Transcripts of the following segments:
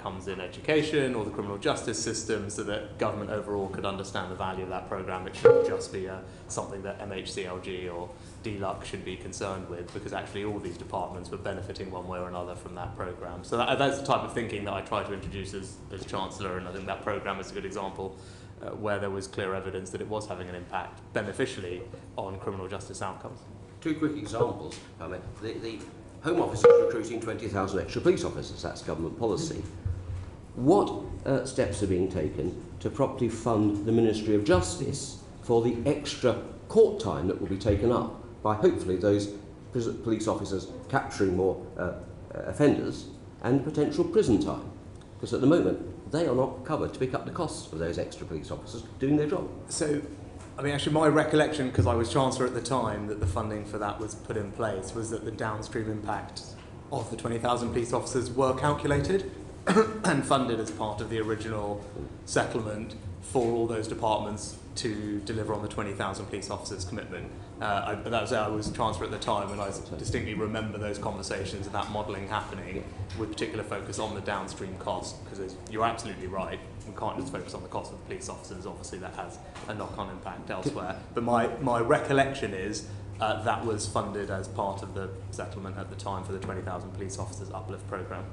outcomes in education or the criminal justice system, so that government overall could understand the value of that programme. It shouldn't just be something that MHCLG or DLUC should be concerned with, because actually all these departments were benefiting one way or another from that programme. So that's the type of thinking that I try to introduce as Chancellor, and I think that programme is a good example where there was clear evidence that it was having an impact beneficially on criminal justice outcomes. Two quick examples. The Home Office is recruiting 20,000 extra police officers. That's government policy. What steps are being taken to properly fund the Ministry of Justice for the extra court time that will be taken up by hopefully those police officers capturing more offenders and potential prison time? Because at the moment they are not covered to pick up the costs of those extra police officers doing their job. So, I mean, actually my recollection, because I was Chancellor at the time that the funding for that was put in place, was that the downstream impact of the 20,000 police officers were calculated and funded as part of the original settlement for all those departments to deliver on the 20,000 police officers commitment. I was Chancellor at the time, and I distinctly remember those conversations and that modelling happening with particular focus on the downstream cost, because you're absolutely right, we can't just focus on the cost of the police officers, obviously that has a knock-on impact elsewhere. But my recollection is that was funded as part of the settlement at the time for the 20,000 police officers uplift programme.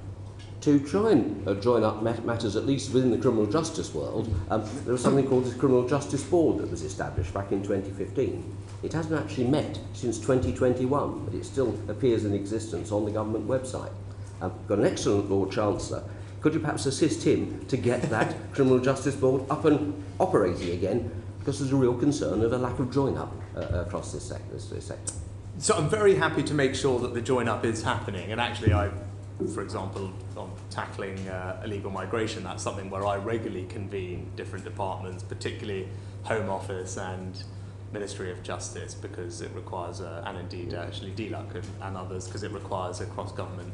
To try and join up matters, at least within the criminal justice world, there was something called the Criminal Justice Board that was established back in 2015. It hasn't actually met since 2021, but it still appears in existence on the government website. Got an excellent Lord Chancellor. Could you perhaps assist him to get that Criminal Justice Board up and operating again? Because there's a real concern of a lack of join-up across this sector. So I'm very happy to make sure that the join-up is happening, and actually for example, on tackling illegal migration, that's something where I regularly convene different departments, particularly Home Office and Ministry of Justice, because it requires, and indeed actually DLUC and others, because it requires a cross-government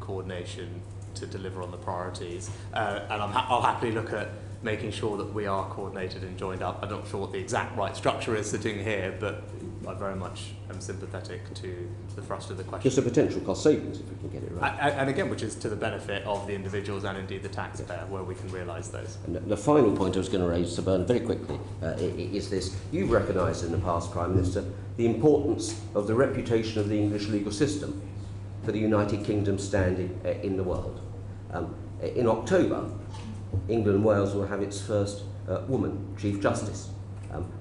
coordination to deliver on the priorities. And I'll happily look at making sure that we are coordinated and joined up. I'm not sure what the exact right structure is sitting here, but I very much am sympathetic to the thrust of the question. Just a potential cost savings if we can get it right. And again, which is to the benefit of the individuals and indeed the taxpayer, where we can realise those. And the final point I was going to raise, Sir Bernard, very quickly, is this. You've recognised in the past, Prime Minister, the importance of the reputation of the English legal system for the United Kingdom's standing in the world. In October, England and Wales will have its first woman Chief Justice.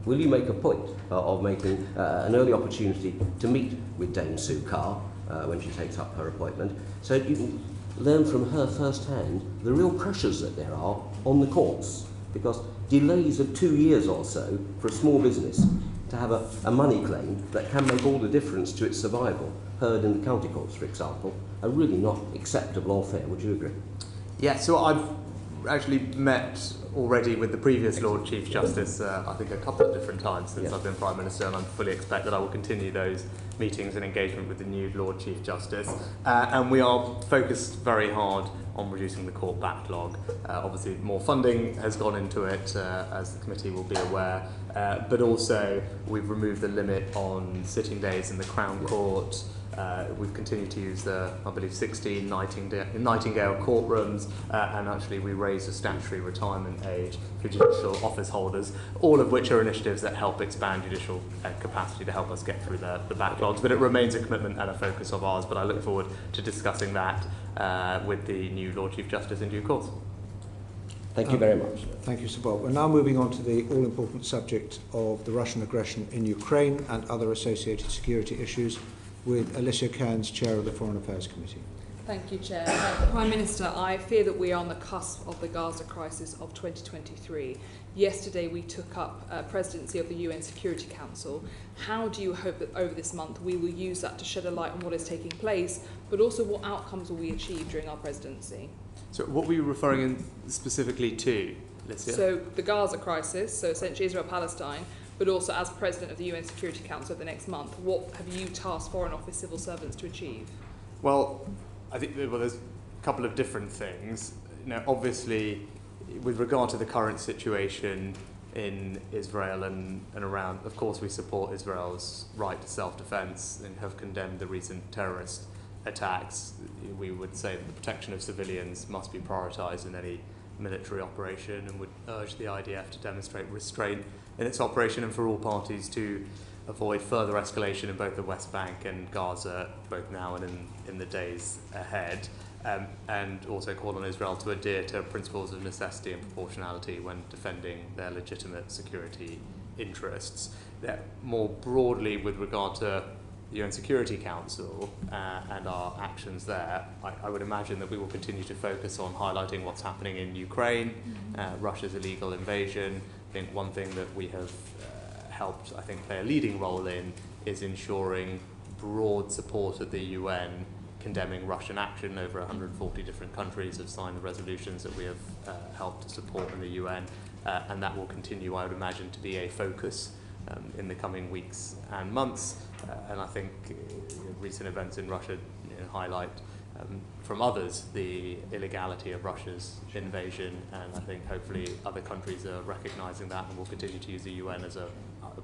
Will you make a point of making an early opportunity to meet with Dame Sue Carr when she takes up her appointment, so that you can learn from her firsthand the real pressures that there are on the courts? Because delays of 2 years or so for a small business to have a money claim that can make all the difference to its survival, heard in the county courts, for example, are really not acceptable or fair. Would you agree? Yeah, so I've actually met already with the previous Lord Chief Justice, I think a couple of different times since I've been Prime Minister, and I fully expect that I will continue those meetings and engagement with the new Lord Chief Justice. And we are focused very hard on reducing the court backlog. Obviously more funding has gone into it, as the committee will be aware, but also we've removed the limit on sitting days in the Crown Court. We've continued to use the, I believe, 16 Nightingale courtrooms, and actually we raised the statutory retirement age for judicial office holders, all of which are initiatives that help expand judicial capacity to help us get through the backlogs. But it remains a commitment and a focus of ours, but I look forward to discussing that with the new Lord Chief Justice in due course. Thank you very much. Thank you, Sir Bob. We're now moving on to the all-important subject of the Russian aggression in Ukraine and other associated security issues, with Alicia Cairns, Chair of the Foreign Affairs Committee. Thank you, Chair. Prime Minister, I fear that we are on the cusp of the Gaza crisis of 2023. Yesterday we took up presidency of the UN Security Council. How do you hope that over this month we will use that to shed a light on what is taking place, but also what outcomes will we achieve during our presidency? So what were you referring specifically to, Alicia? So the Gaza crisis, so essentially Israel-Palestine, but also as President of the UN Security Council over the next month, what have you tasked Foreign Office civil servants to achieve? Well, I think there's a couple of different things. Now, obviously, with regard to the current situation in Israel and around, of course, we support Israel's right to self-defense and have condemned the recent terrorist attacks, we would say that the protection of civilians must be prioritised in any military operation, and would urge the IDF to demonstrate restraint in its operation and for all parties to avoid further escalation in both the West Bank and Gaza, both now and in the days ahead, and also call on Israel to adhere to principles of necessity and proportionality when defending their legitimate security interests. More broadly, with regard to the UN Security Council and our actions there, I would imagine that we will continue to focus on highlighting what's happening in Ukraine, Russia's illegal invasion. I think one thing that we have helped, I think, play a leading role in is ensuring broad support at the UN condemning Russian action. Over 140 different countries have signed the resolutions that we have helped to support in the UN, and that will continue, I would imagine, to be a focus in the coming weeks and months. And I think recent events in Russia highlight from others the illegality of Russia's invasion, and I think hopefully other countries are recognising that and will continue to use the UN as a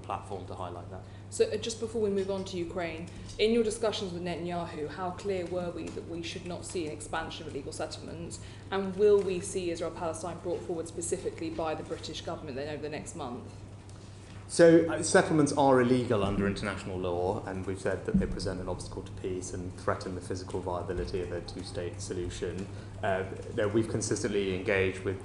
platform to highlight that. So just before we move on to Ukraine, in your discussions with Netanyahu, how clear were we that we should not see an expansion of illegal settlements, and will we see Israel-Palestine brought forward specifically by the British government then over the next month? So settlements are illegal under international law, and we've said that they present an obstacle to peace and threaten the physical viability of a two-state solution. We've consistently engaged with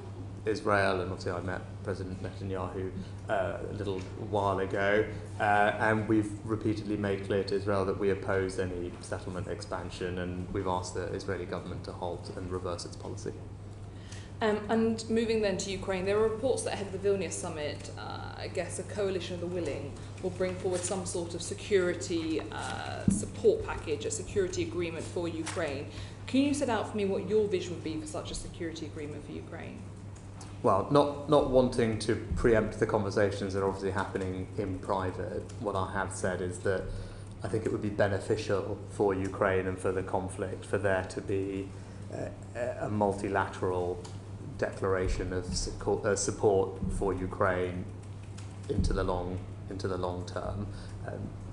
Israel, and obviously I met President Netanyahu a little while ago, and we've repeatedly made clear to Israel that we oppose any settlement expansion, and we've asked the Israeli government to halt and reverse its policy. And moving then to Ukraine, there are reports that ahead of the Vilnius summit, I guess a coalition of the willing will bring forward some sort of security support package, a security agreement for Ukraine. Can you set out for me what your vision would be for such a security agreement for Ukraine? Well, not wanting to preempt the conversations that are obviously happening in private, what I have said is that I think it would be beneficial for Ukraine and for the conflict for there to be a multilateral declaration of support for Ukraine into the long term.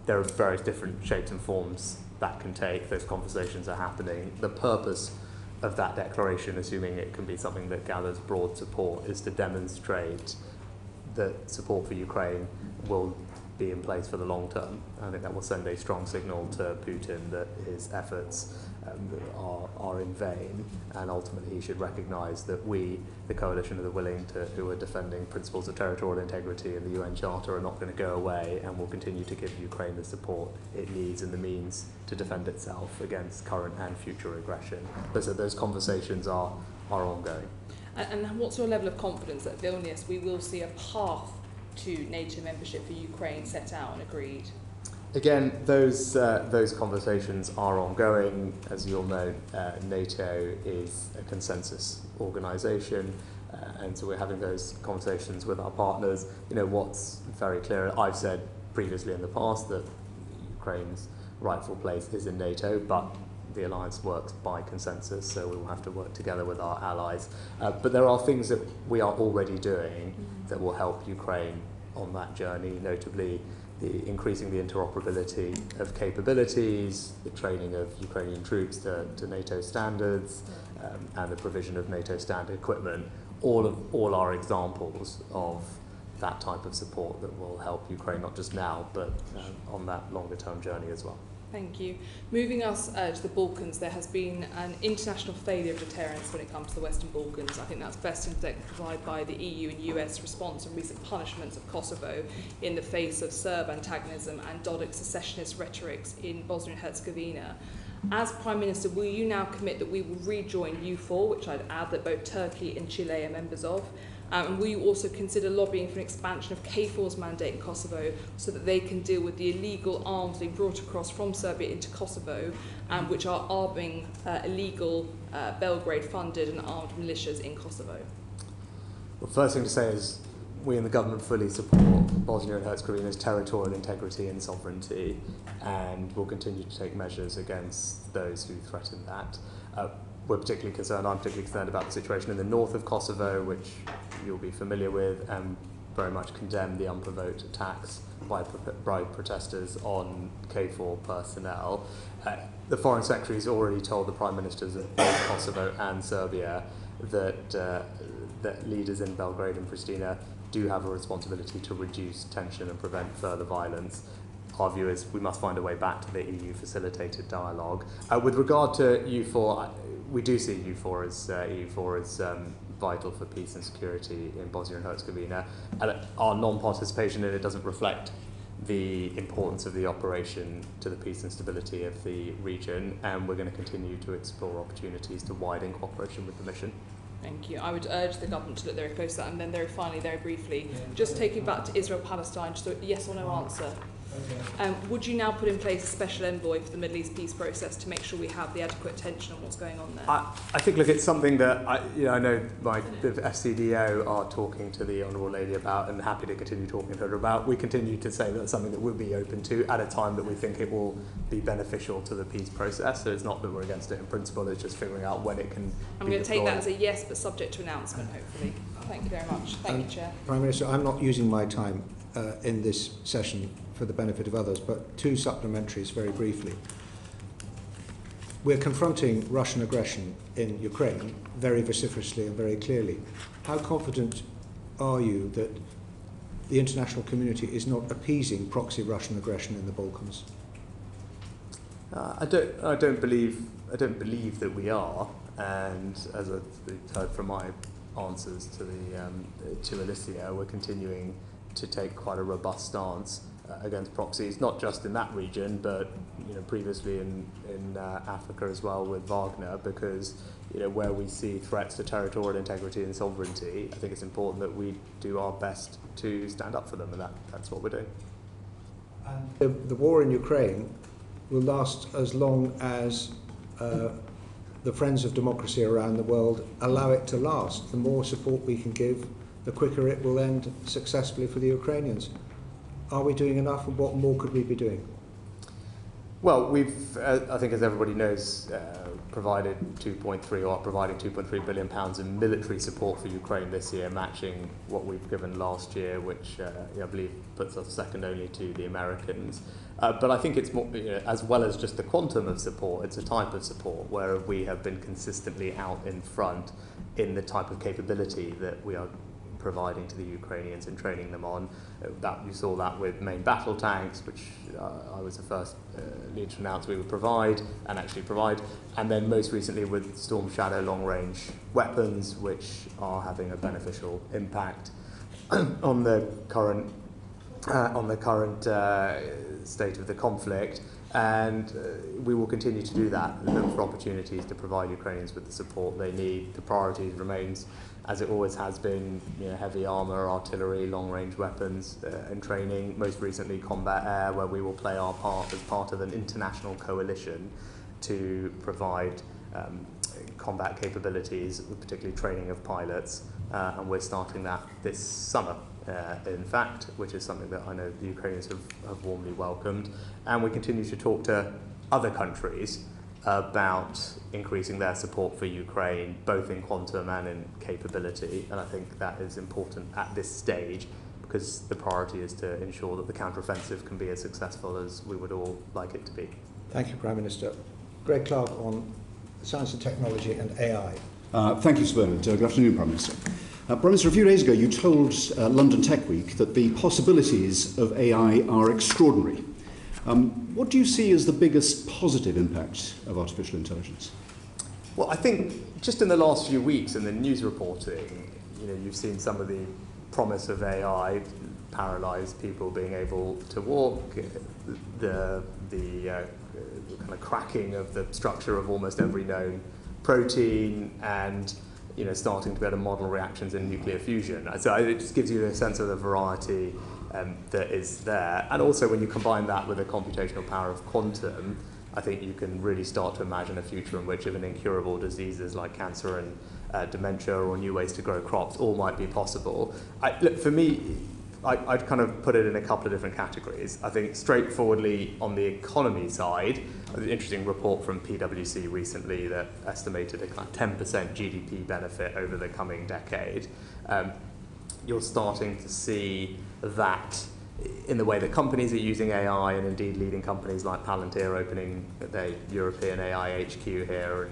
There are various different shapes and forms that can take. Those conversations are happening. The purpose of that declaration, assuming it can be something that gathers broad support, is to demonstrate that support for Ukraine will be in place for the long term. I think that will send a strong signal to Putin that his efforts are in vain, and ultimately he should recognise that we, the coalition of the willing who are defending principles of territorial integrity in the UN Charter, are not going to go away and will continue to give Ukraine the support it needs and the means to defend itself against current and future aggression. So those conversations are ongoing. And what's your level of confidence that Vilnius we will see a path to NATO membership for Ukraine set out and agreed? Again, those conversations are ongoing. As you all know, NATO is a consensus organisation, and so we're having those conversations with our partners. What's very clear, I've said previously in the past that Ukraine's rightful place is in NATO, but the alliance works by consensus, so we will have to work together with our allies. But there are things that we are already doing that will help Ukraine on that journey, notably increasing the interoperability of capabilities, the training of Ukrainian troops to NATO standards, and the provision of NATO standard equipment. All are examples of that type of support that will help Ukraine not just now, but on that longer term journey as well. Thank you. Moving us to the Balkans, there has been an international failure of deterrence when it comes to the Western Balkans. I think that's best exemplified by the EU and US response and recent punishments of Kosovo in the face of Serb antagonism and Dodik's secessionist rhetorics in Bosnia and Herzegovina. As Prime Minister, will you now commit that we will rejoin U4, which I'd add that both Turkey and Chile are members of? And will you also consider lobbying for an expansion of KFOR's mandate in Kosovo so that they can deal with the illegal arms being brought across from Serbia into Kosovo, which are arming illegal Belgrade-funded and armed militias in Kosovo? Well, first thing to say is we in the government fully support Bosnia and Herzegovina's territorial integrity and sovereignty, and will continue to take measures against those who threaten that. I'm particularly concerned about the situation in the north of Kosovo, which you'll be familiar with, and very much condemn the unprovoked attacks by protesters on KFOR personnel. the Foreign Secretary has already told the Prime Ministers of both Kosovo and Serbia that, that leaders in Belgrade and Pristina do have a responsibility to reduce tension and prevent further violence. Our view is we must find a way back to the EU-facilitated dialogue. With regard to EU4, we do see EU4 as vital for peace and security in Bosnia and Herzegovina. And our non-participation in it doesn't reflect the importance of the operation to the peace and stability of the region, and we're going to continue to explore opportunities to widen cooperation with the mission. Thank you. I would urge the government to look very close at that, and then very briefly, just taking back to Israel-Palestine, just a yes or no answer. Would you now put in place a special envoy for the Middle East peace process to make sure we have the adequate attention on what's going on there? I think, look, it's something that I know the FCDO are talking to the Honourable Lady about, and happy to continue talking to her about. We continue to say that it's something that we'll be open to at a time that we think it will be beneficial to the peace process. So it's not that we're against it in principle, it's just figuring out when it can I'm going to take that as a yes, but subject to announcement, hopefully. Thank you very much. Thank you, Chair. Prime Minister, I'm not using my time in this session for the benefit of others, but two supplementaries very briefly. We're confronting Russian aggression in Ukraine very vociferously and very clearly. How confident are you that the international community is not appeasing proxy Russian aggression in the Balkans? I don't believe that we are, and as I've heard from my answers to to Alicia, we're continuing to take quite a robust stance against proxies, not just in that region, but previously in Africa as well with Wagner, because where we see threats to territorial integrity and sovereignty, I think it's important that we do our best to stand up for them, and that's what we're doing. The war in Ukraine will last as long as the friends of democracy around the world allow it to last. The more support we can give, the quicker it will end successfully for the Ukrainians. Are we doing enough, and what more could we be doing? Well, we've, I think as everybody knows, provided providing £2.3 billion in military support for Ukraine this year, matching what we've given last year, which I believe puts us second only to the Americans. But I think it's more, as well as just the quantum of support, it's a type of support where we have been consistently out in front in the type of capability that we are providing to the Ukrainians and training them on. That you saw that with main battle tanks, which I was the first leader to announce we would provide, and then most recently with Storm Shadow long-range weapons, which are having a beneficial impact on the current state of the conflict. And we will continue to do that, look for opportunities to provide Ukrainians with the support they need. The priority remains, as it always has been, heavy armour, artillery, long-range weapons and training, most recently combat air, where we will play our part as part of an international coalition to provide combat capabilities, particularly training of pilots, and we're starting that this summer. In fact, which is something that I know the Ukrainians have warmly welcomed. And we continue to talk to other countries about increasing their support for Ukraine, both in quantum and in capability. And I think that is important at this stage, because the priority is to ensure that the counteroffensive can be as successful as we would all like it to be. Thank you, Prime Minister. Greg Clark on science and technology and AI. Thank you, Sir Bernard. Good afternoon, Prime Minister. Prime Minister, a few days ago you told London Tech Week that the possibilities of AI are extraordinary. What do you see as the biggest positive impact of artificial intelligence? Well, I think just in the last few weeks in the news reporting, you've seen some of the promise of AI paralyze people being able to walk, the kind of cracking of the structure of almost every known protein, and starting to be able to model reactions in nuclear fusion. So it just gives you a sense of the variety that is there. And also when you combine that with the computational power of quantum, I think you can really start to imagine a future in which even incurable diseases like cancer and dementia or new ways to grow crops all might be possible. Look, for me, I'd kind of put it in a couple of different categories. I think straightforwardly on the economy side, an interesting report from PwC recently that estimated a kind of 10% GDP benefit over the coming decade. You're starting to see that in the way that companies are using AI, and indeed leading companies like Palantir opening their European AI HQ here,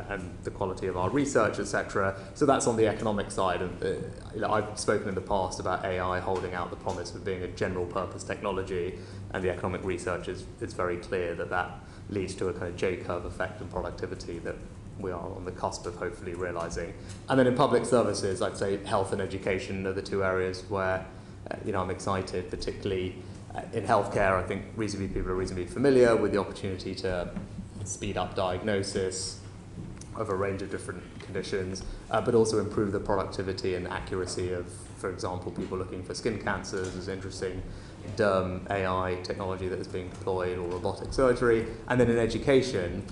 and the quality of our research, etc. So that's on the economic side. And I've spoken in the past about AI holding out the promise of being a general purpose technology, and the economic research is very clear that that leads to a kind of J-curve effect in productivity that we are on the cusp of hopefully realising. And then in public services, I'd say health and education are the two areas where I'm excited, particularly in healthcare. I think people are reasonably familiar with the opportunity to speed up diagnosis of a range of different conditions, but also improve the productivity and accuracy of, for example, people looking for skin cancers. There's interesting Dunne AI technology that is being deployed, or robotic surgery. And then in education,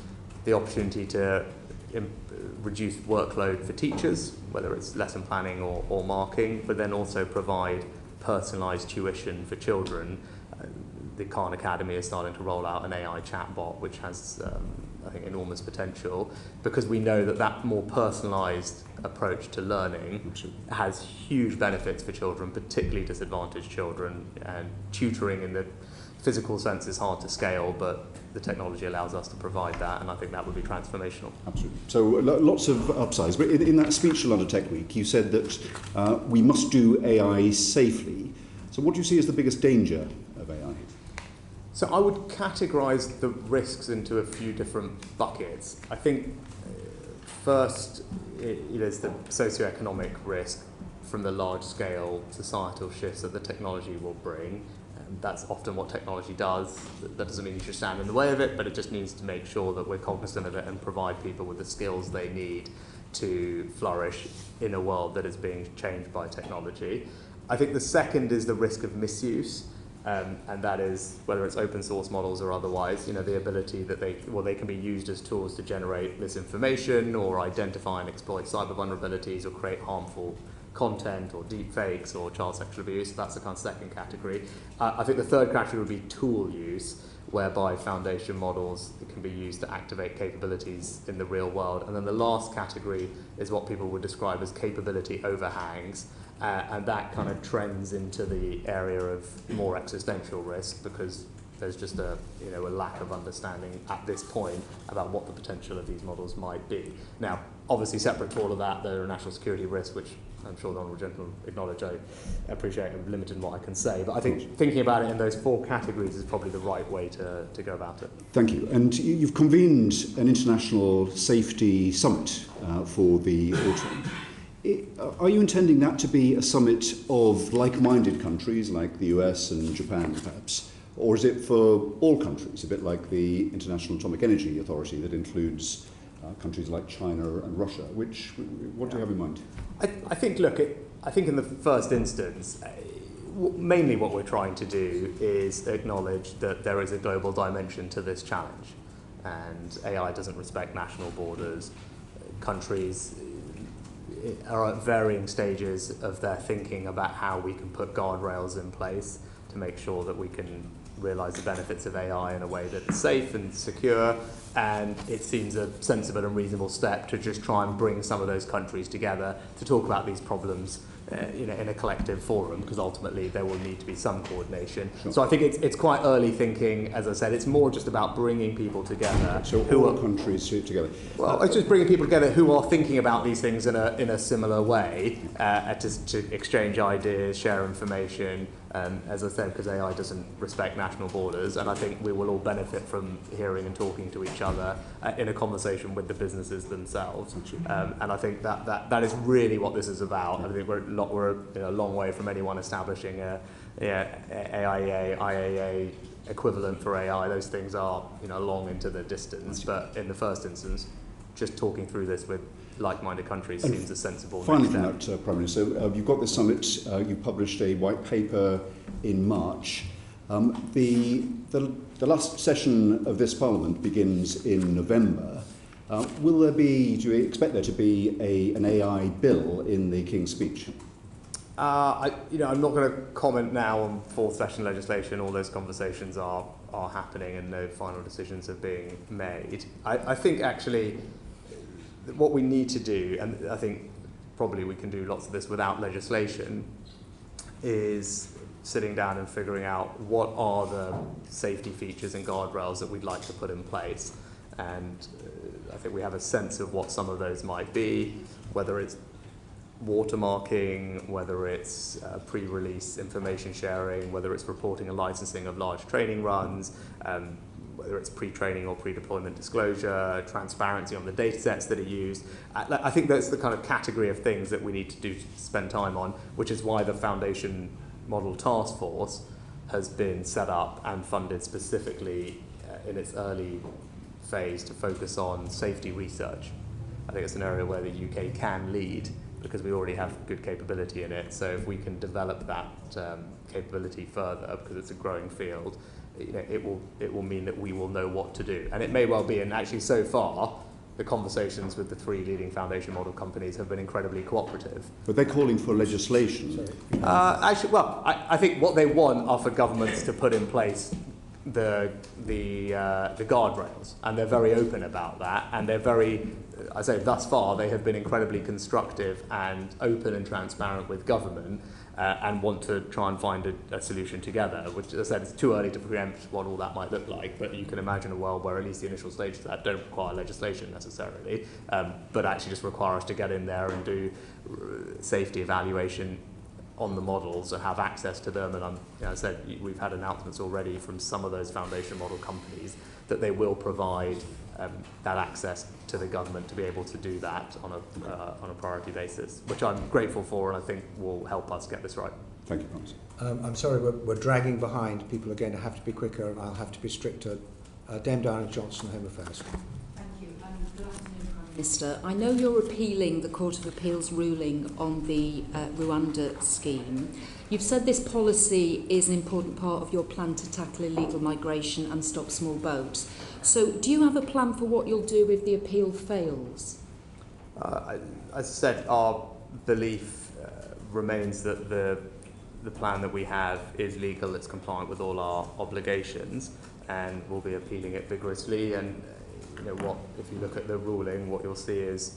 the opportunity to reduce workload for teachers, whether it's lesson planning or marking, but then also provide personalised tuition for children. The Khan Academy is starting to roll out an AI chatbot, which has, I think, enormous potential, because we know that that more personalised approach to learning has huge benefits for children, particularly disadvantaged children. And tutoring in the physical sense is hard to scale, but the technology allows us to provide that, and I think that would be transformational. Absolutely. So lots of upsides. But in that speech at London Tech Week, you said that we must do AI safely. So what do you see as the biggest danger of AI? So I would categorise the risks into a few different buckets. I think first, there's the socioeconomic risk from the large-scale societal shifts that the technology will bring. That's often what technology does. That doesn't mean you should stand in the way of it, but it just needs to make sure that we're cognizant of it and provide people with the skills they need to flourish in a world that is being changed by technology. I think the second is the risk of misuse. And that is, whether it's open source models or otherwise, the ability that they can be used as tools to generate misinformation or identify and exploit cyber vulnerabilities or create harmful content or deep fakes or child sexual abuse. That's the kind of second category. I think the third category would be tool use, whereby foundation models can be used to activate capabilities in the real world. And then the last category is what people would describe as capability overhangs. And that kind of trends into the area of more existential risk, because there's just a lack of understanding at this point about what the potential of these models might be. Now, obviously separate to all of that, there are national security risks, which I'm sure the Honourable Gentleman acknowledge. I appreciate I'm limited in what I can say, but I think thinking about it in those four categories is probably the right way to go about it. Thank you. And you've convened an international safety summit for the autumn. Are you intending that to be a summit of like-minded countries like the US and Japan, perhaps? Or is it for all countries, a bit like the International Atomic Energy Authority that includes countries like China and Russia? What do you have in mind? I think in the first instance, mainly what we're trying to do is acknowledge that there is a global dimension to this challenge. And AI doesn't respect national borders. Countries are at varying stages of their thinking about how we can put guardrails in place to make sure that we can realise the benefits of AI in a way that's safe and secure. And it seems a sensible and reasonable step to just try and bring some of those countries together to talk about these problems in a collective forum, because ultimately there will need to be some coordination. Sure. So I think it's quite early thinking. As I said, it's more just about bringing people together. So all countries together? Well, it's just bringing people together who are thinking about these things in a similar way, to exchange ideas, share information. As I said, because AI doesn't respect national borders, and I think we will all benefit from hearing and talking to each other in a conversation with the businesses themselves. And I think that is really what this is about. I think we're a long way from anyone establishing a AIA, IAA equivalent for AI. Those things are long into the distance. But in the first instance, just talking through this with like-minded countries seems a sensible next step. Finally, from that, Prime Minister, you've got this summit. You published a white paper in March. The last session of this Parliament begins in November. Do you expect there to be an AI bill in the King's speech? I'm not going to comment now on fourth session legislation. All those conversations are happening and no final decisions are being made. I think actually what we need to do, and I think probably we can do lots of this without legislation, is sitting down and figuring out what are the safety features and guardrails that we'd like to put in place. And I think we have a sense of what some of those might be, whether it's watermarking, whether it's pre-release information sharing, whether it's reporting and licensing of large training runs, whether it's pre-training or pre-deployment disclosure, transparency on the data sets that are used. I think that's the kind of category of things that we need to spend time on, which is why the Foundation Model Task Force has been set up and funded specifically in its early phase to focus on safety research. I think it's an area where the UK can lead because we already have good capability in it. So if we can develop that capability further, because it's a growing field, it will mean that we will know what to do. And it may well be, and actually so far, the conversations with the 3 leading foundation model companies have been incredibly cooperative. But they're calling for legislation. I think what they want are for governments to put in place the guardrails, and they're very open about that, and they're very, I say thus far, they have been incredibly constructive and open and transparent with government, and want to try and find a solution together, which, as I said, it's too early to preempt what all that might look like, but you can imagine a world where at least the initial stages of that don't require legislation necessarily, but actually just require us to get in there and do safety evaluation on the models and have access to them. And as I said, we've had announcements already from some of those foundation model companies that they will provide that access to the government to be able to do that on a priority basis, which I'm grateful for and I think will help us get this right. Thank you, Promise. I'm sorry, we're dragging behind. People are going to have to be quicker and I'll have to be stricter. Dame Diana Johnson, Home Affairs. Thank you. Good afternoon, Prime Minister. I know you're appealing the Court of Appeal's ruling on the Rwanda scheme. You've said this policy is an important part of your plan to tackle illegal migration and stop small boats. So do you have a plan for what you'll do if the appeal fails? As I said, our belief remains that the plan that we have is legal, it's compliant with all our obligations, and we'll be appealing it vigorously. And if you look at the ruling, what you'll see is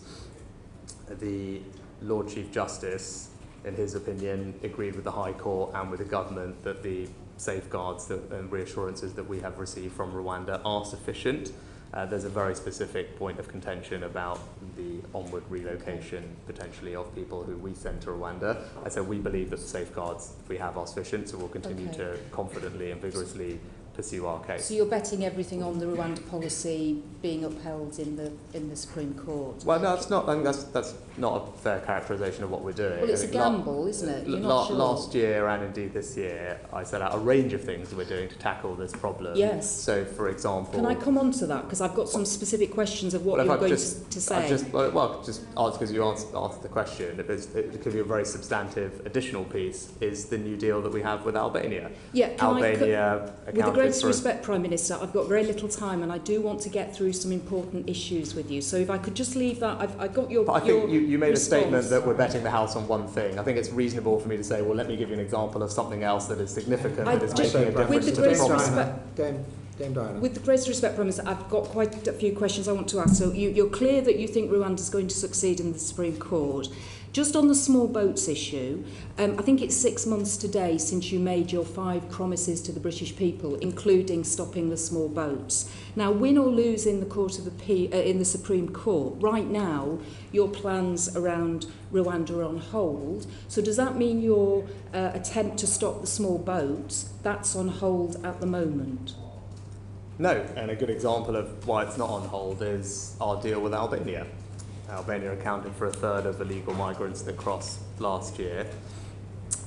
the Lord Chief Justice, in his opinion, agreed with the High Court and with the government that the safeguards and reassurances that we have received from Rwanda are sufficient. There's a very specific point of contention about the onward relocation, potentially, of people who we send to Rwanda. And so we believe that the safeguards we have are sufficient, so we'll continue to confidently and vigorously pursue our case. So you're betting everything on the Rwanda policy being upheld in the Supreme Court? Well, no, that's not. I think that's not a fair characterisation of what we're doing. Well, it's a gamble, isn't it? You're not sure. Last year and indeed this year, I set out a range of things that we're doing to tackle this problem. Yes. So, for example, can I come on to that? Because I've got some specific questions of what you're going to say. Just answer because you asked the question. It could be a very substantive additional piece. Is the new deal that we have with Albania? Yeah. Albania with the greatest respect, Prime Minister, I've got very little time, and I do want to get through some important issues with you. So if I could just leave that, I've got your. But I think you made response. A statement that we're betting the house on one thing. I think it's reasonable for me to say, well, let me give you an example of something else that is significant, that is making a difference to the problem. Dame Diana. With the greatest respect, Prime Minister, I've got quite a few questions I want to ask. So you're clear that you think Rwanda's going to succeed in the Supreme Court. Just on the small boats issue, I think it's 6 months today since you made your 5 promises to the British people, including stopping the small boats. Now, win or lose in the Court of Appeal, in the Supreme Court, right now, your plans around Rwanda are on hold. So does that mean your attempt to stop the small boats, that's on hold at the moment? No, and a good example of why it's not on hold is our deal with Albania. Albania accounted for 1/3 of illegal migrants that crossed last year.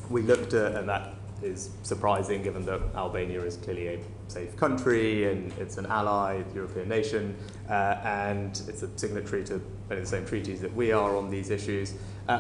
We looked at, and that is surprising given that Albania is clearly a safe country and it's an ally, European nation, and it's a signatory to many of the same treaties that we are on these issues,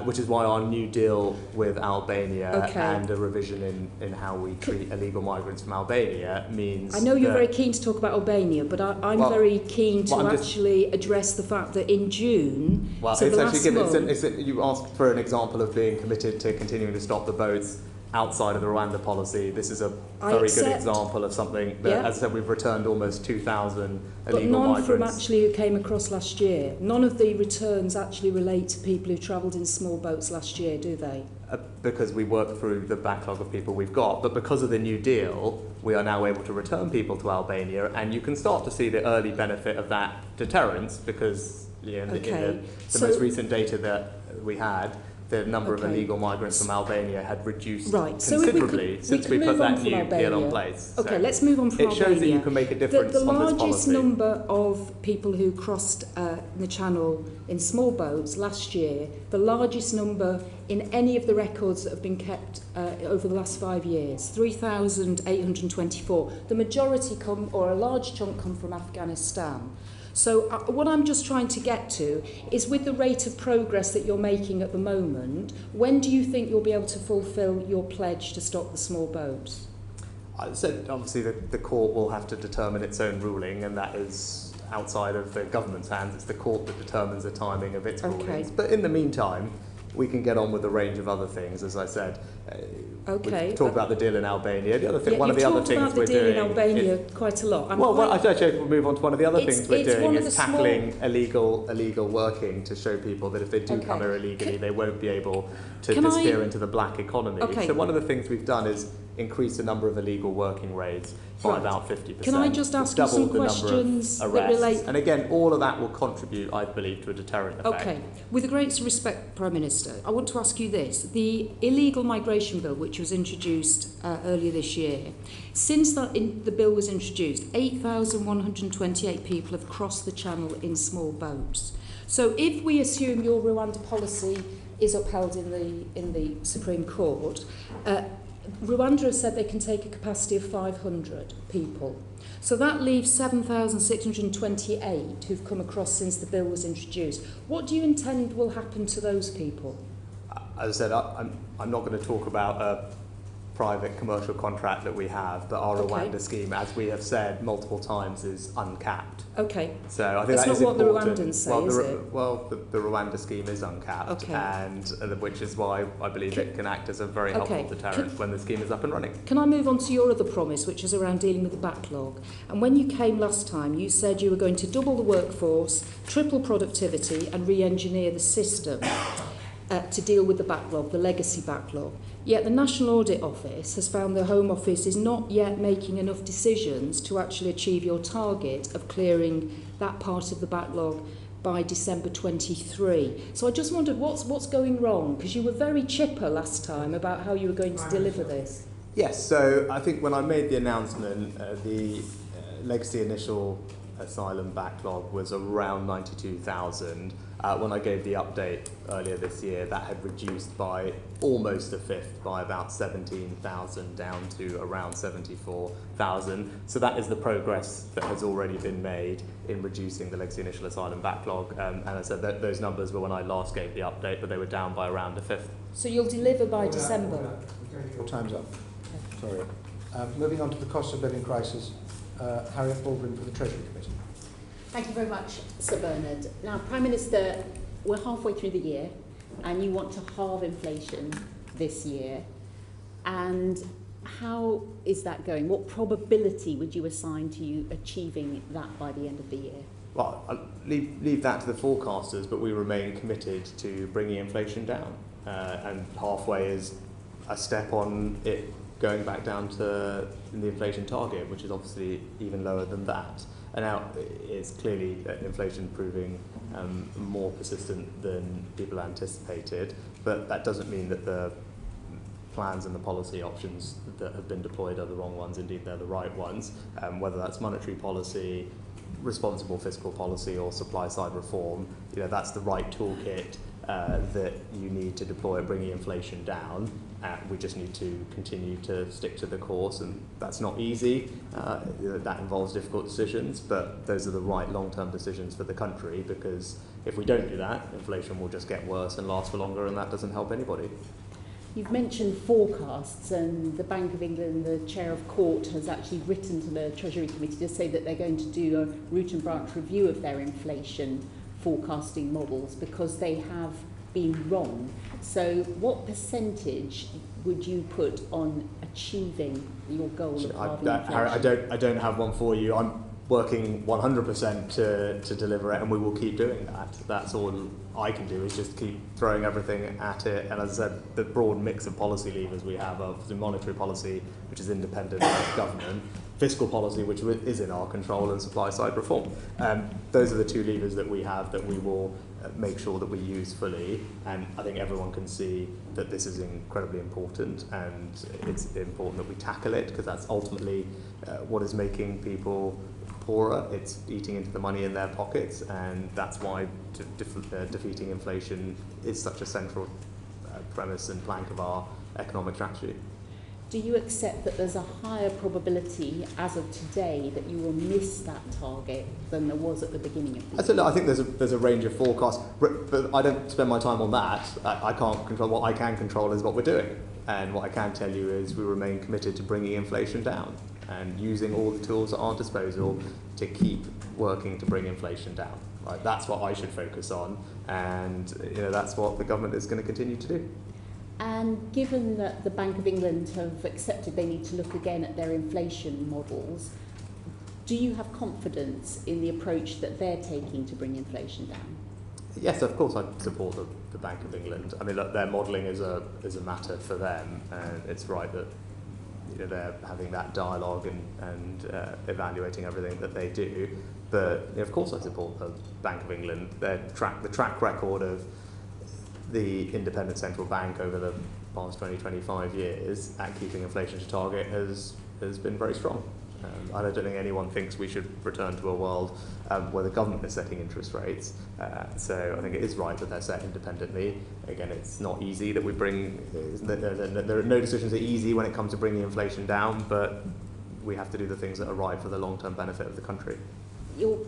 which is why our new deal with Albania and a revision in how we treat illegal migrants from Albania means. I know you're very keen to talk about Albania, but I'm very keen to actually address the fact that in June, you asked for an example of being committed to continuing to stop the boats outside of the Rwanda policy. This is a very good example of something that, as I said, we've returned almost 2,000 illegal migrants. But none from actually who came across last year. None of the returns actually relate to people who travelled in small boats last year, do they? Because we work through the backlog of people we've got. But because of the New Deal, we are now able to return people to Albania, and you can start to see the early benefit of that deterrence because in the most recent data that we had, the number of illegal migrants from Albania had reduced considerably since we put that new deal in place. Okay, so let's move on from Albania. It shows that you can make a difference on this policy. The largest number of people who crossed the Channel in small boats last year, the largest number in any of the records that have been kept over the last 5 years, 3,824. The majority come, or a large chunk come from Afghanistan. So what I'm just trying to get to is, with the rate of progress that you're making at the moment, when do you think you'll be able to fulfil your pledge to stop the small boats? I said obviously the court will have to determine its own ruling, and that is outside of the government's hands. It's the court that determines the timing of its rulings. But in the meantime, we can get on with a range of other things, as I said. We talk about the deal in Albania. The other thing, one of the other things we're doing. You've talked about the deal in Albania quite a lot. I actually we'll move on to one of the other things we're doing is tackling illegal working, to show people that if they do come here illegally, they won't be able to disappear into the black economy. So one of the things we've done is increase the number of illegal working raids by about 50%. Can I just ask you some questions that relate? And again, all of that will contribute, I believe, to a deterrent effect. Okay. With the greatest respect, Prime Minister, I want to ask you this. The illegal migration bill, which was introduced earlier this year, since the bill was introduced, 8,128 people have crossed the Channel in small boats. So if we assume your Rwanda policy is upheld in the Supreme Court, Rwanda has said they can take a capacity of 500 people. So that leaves 7,628 who've come across since the bill was introduced. What do you intend will happen to those people? As I said, I'm not going to talk about a private commercial contract that we have, but our Rwanda scheme, as we have said multiple times, is uncapped. Okay. So I think that's that is not what important. The Rwandans say, is it? The Rwanda scheme is uncapped, and which is why I believe it can act as a very helpful deterrent when the scheme is up and running. Can I move on to your other promise, which is around dealing with the backlog? And when you came last time, you said you were going to double the workforce, triple productivity, and re-engineer the system to deal with the backlog, the legacy backlog. Yet the National Audit Office has found the Home Office is not yet making enough decisions to actually achieve your target of clearing that part of the backlog by December 23. So I just wondered what's going wrong, because you were very chipper last time about how you were going to deliver this. Yes, so I think when I made the announcement, the legacy initial asylum backlog was around 92,000. When I gave the update earlier this year, that had reduced by almost a fifth, by about 17,000 down to around 74,000. So that is the progress that has already been made in reducing the legacy initial asylum backlog. And I said that those numbers were when I last gave the update, but they were down by around a fifth. So you'll deliver by December? Your time's up. Sorry. Moving on to the cost of living crisis, Harriet Baldwin for the Treasury Committee. Thank you very much, Sir Bernard. Now, Prime Minister, we're halfway through the year and you want to halve inflation this year. And how is that going? What probability would you assign to you achieving that by the end of the year? Well, I'll leave that to the forecasters, but we remain committed to bringing inflation down. And halfway is a step on it going back down to the inflation target, which is obviously even lower than that. And now it's clearly inflation proving more persistent than people anticipated, but that doesn't mean that the plans and the policy options that have been deployed are the wrong ones. Indeed, they're the right ones, whether that's monetary policy, responsible fiscal policy, or supply-side reform. You know, that's the right toolkit that you need to deploy at bringing inflation down. We just need to continue to stick to the course, and that's not easy. That involves difficult decisions, but those are the right long-term decisions for the country, because if we don't do that, inflation will just get worse and last for longer, and that doesn't help anybody. You've mentioned forecasts, and the Bank of England, the Chair of Court, has actually written to the Treasury Committee to say that they're going to do a root and branch review of their inflation forecasting models, because they have been wrong. So what percentage would you put on achieving your goal of halving inflation? I don't have one for you. I'm working 100% to deliver it, and we will keep doing that. That's all I can do, is just keep throwing everything at it. And as I said, the broad mix of policy levers we have are the monetary policy, which is independent of government, fiscal policy, which is in our control, and supply side reform. Those are the two levers that we have that we will make sure that we use fully, and I think everyone can see that this is incredibly important, and it's important that we tackle it, because that's ultimately what is making people poorer. It's eating into the money in their pockets, and that's why defeating inflation is such a central premise and plank of our economic strategy. Do you accept that there's a higher probability as of today that you will miss that target than there was at the beginning of the year? Absolutely. I think there's a range of forecasts, but I don't spend my time on that. I can't control. What I can control is what we're doing, and what I can tell you is we remain committed to bringing inflation down and using all the tools at our disposal to keep working to bring inflation down. Right? That's what I should focus on, and that's what the government is going to continue to do. And given that the Bank of England have accepted they need to look again at their inflation models, do you have confidence in the approach that they're taking to bring inflation down? Yes, of course I support the Bank of England. I mean, look, their modelling is a matter for them, and it's right that they're having that dialogue and evaluating everything that they do. But of course I support the Bank of England. The track record of the independent central bank over the past 20-25 years at keeping inflation to target has been very strong. I don't think anyone thinks we should return to a world where the government is setting interest rates. So I think it is right that they're set independently. Again, it's not easy that we bring, there are no decisions that are easy when it comes to bringing inflation down, but we have to do the things that are right for the long-term benefit of the country. You're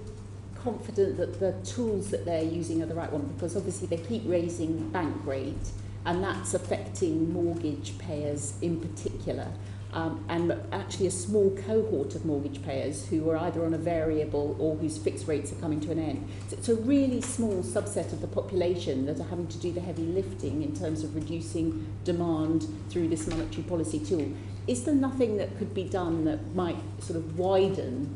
confident that the tools that they're using are the right one, because obviously they keep raising bank rate, and that's affecting mortgage payers in particular, and actually a small cohort of mortgage payers who are either on a variable or whose fixed rates are coming to an end. So it's a really small subset of the population that are having to do the heavy lifting in terms of reducing demand through this monetary policy tool. Is there nothing that could be done that might sort of widen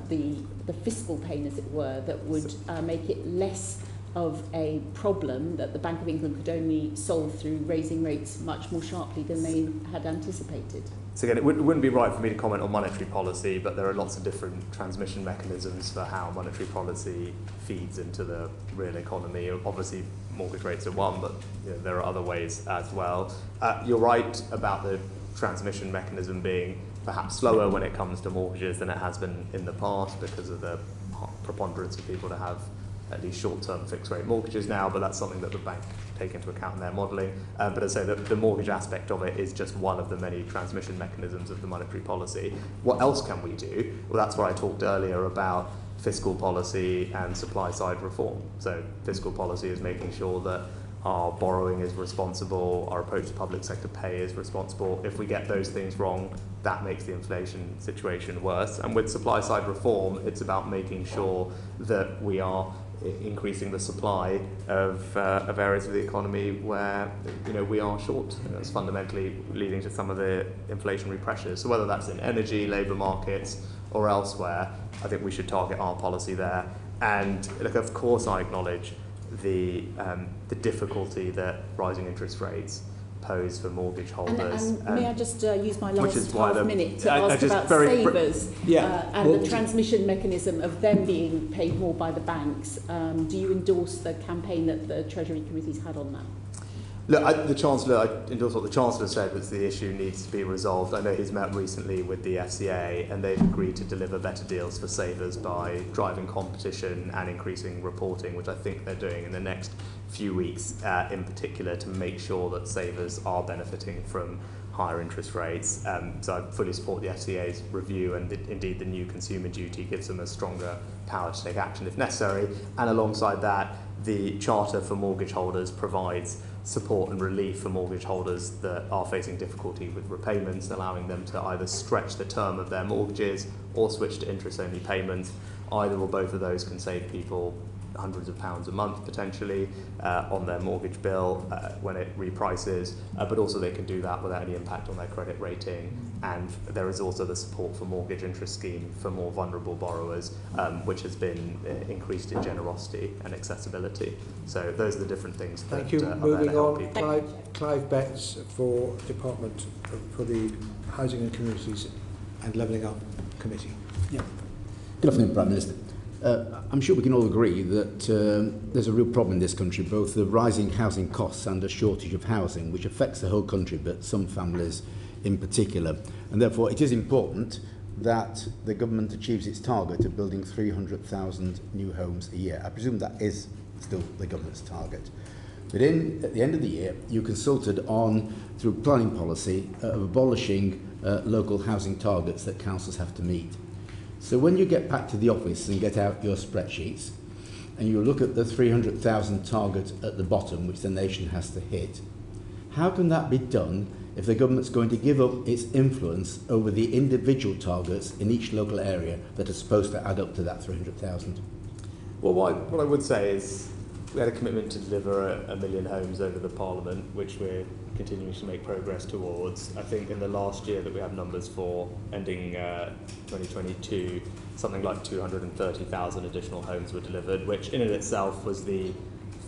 the fiscal pain, as it were, that would make it less of a problem that the Bank of England could only solve through raising rates much more sharply than they had anticipated? So again, it wouldn't be right for me to comment on monetary policy, but there are lots of different transmission mechanisms for how monetary policy feeds into the real economy. Obviously, mortgage rates are one, but there are other ways as well. You're right about the transmission mechanism being perhaps slower when it comes to mortgages than it has been in the past, because of the preponderance of people to have at least short-term fixed-rate mortgages now, but that's something that the bank take into account in their modelling. But as I say, the mortgage aspect of it is just one of the many transmission mechanisms of the monetary policy. What else can we do? Well, that's what I talked earlier about fiscal policy and supply-side reform. So fiscal policy is making sure that our borrowing is responsible, our approach to public sector pay is responsible. If we get those things wrong, that makes the inflation situation worse. And with supply-side reform, it's about making sure that we are increasing the supply of areas of the economy where we are short. It's fundamentally leading to some of the inflationary pressures. So whether that's in energy, labour markets, or elsewhere, I think we should target our policy there. And look, of course, I acknowledge the difficulty that rising interest rates pose for mortgage holders. And may I just use my last half minute to ask about savers and the transmission mechanism of them being paid more by the banks. Do you endorse the campaign that the Treasury Committee's had on that? Look, I endorse what the Chancellor said, that the issue needs to be resolved. I know he's met recently with the FCA, and they've agreed to deliver better deals for savers by driving competition and increasing reporting, which I think they're doing in the next few weeks in particular, to make sure that savers are benefiting from higher interest rates. So I fully support the FCA's review, and indeed the new consumer duty gives them a stronger power to take action if necessary. And alongside that, the Charter for mortgage holders provides support and relief for mortgage holders that are facing difficulty with repayments, allowing them to either stretch the term of their mortgages or switch to interest-only payments. Either or both of those can save people hundreds of pounds a month potentially on their mortgage bill when it reprices, but also they can do that without any impact on their credit rating. And there is also the support for mortgage interest scheme for more vulnerable borrowers, which has been increased in generosity and accessibility. So those are the different things that Thank you. are there to Moving help on, people. Clive Betts for Department for the Housing and Communities and Levelling Up Committee. Yeah. Good afternoon, Prime Minister. I'm sure we can all agree that there's a real problem in this country, both the rising housing costs and a shortage of housing, which affects the whole country, but some families in particular. And therefore, it is important that the government achieves its target of building 300,000 new homes a year. I presume that is still the government's target. But at the end of the year, you consulted on, through planning policy, of abolishing local housing targets that councils have to meet. So when you get back to the office and get out your spreadsheets, and you look at the 300,000 target at the bottom, which the nation has to hit, how can that be done if the government's going to give up its influence over the individual targets in each local area that are supposed to add up to that 300,000? Well, what I would say is we had a commitment to deliver 1 million homes over the Parliament, which we're continuing to make progress towards. I think in the last year that we have numbers for, ending 2022, something like 230,000 additional homes were delivered, which in and itself was the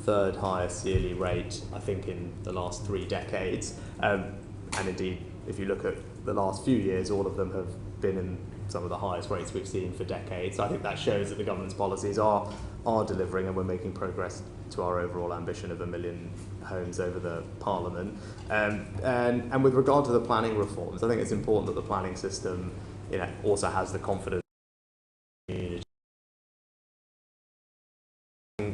third highest yearly rate, I think, in the last 3 decades. And indeed, if you look at the last few years, all of them have been in some of the highest rates we've seen for decades. So I think that shows that the government's policies are delivering, and we're making progress to our overall ambition of 1 million homes over the Parliament. And with regard to the planning reforms, I think it's important that the planning system, also has the confidence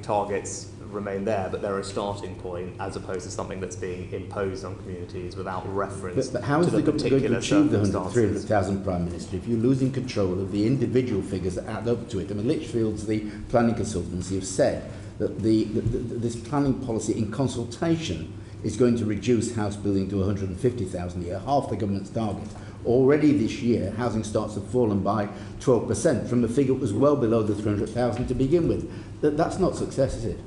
targets remain there, but they're a starting point as opposed to something that's being imposed on communities without reference but how is to the government going to particular achieve the circumstances. 300,000, Prime Minister, if you're losing control of the individual figures that add up to it? I mean, Lichfield's, the planning consultancy, have said that this planning policy in consultation is going to reduce house building to 150,000 a year, half the government's target. Already this year, housing starts have fallen by 12% from a figure that was well below the 300,000 to begin with. That's not success, is it?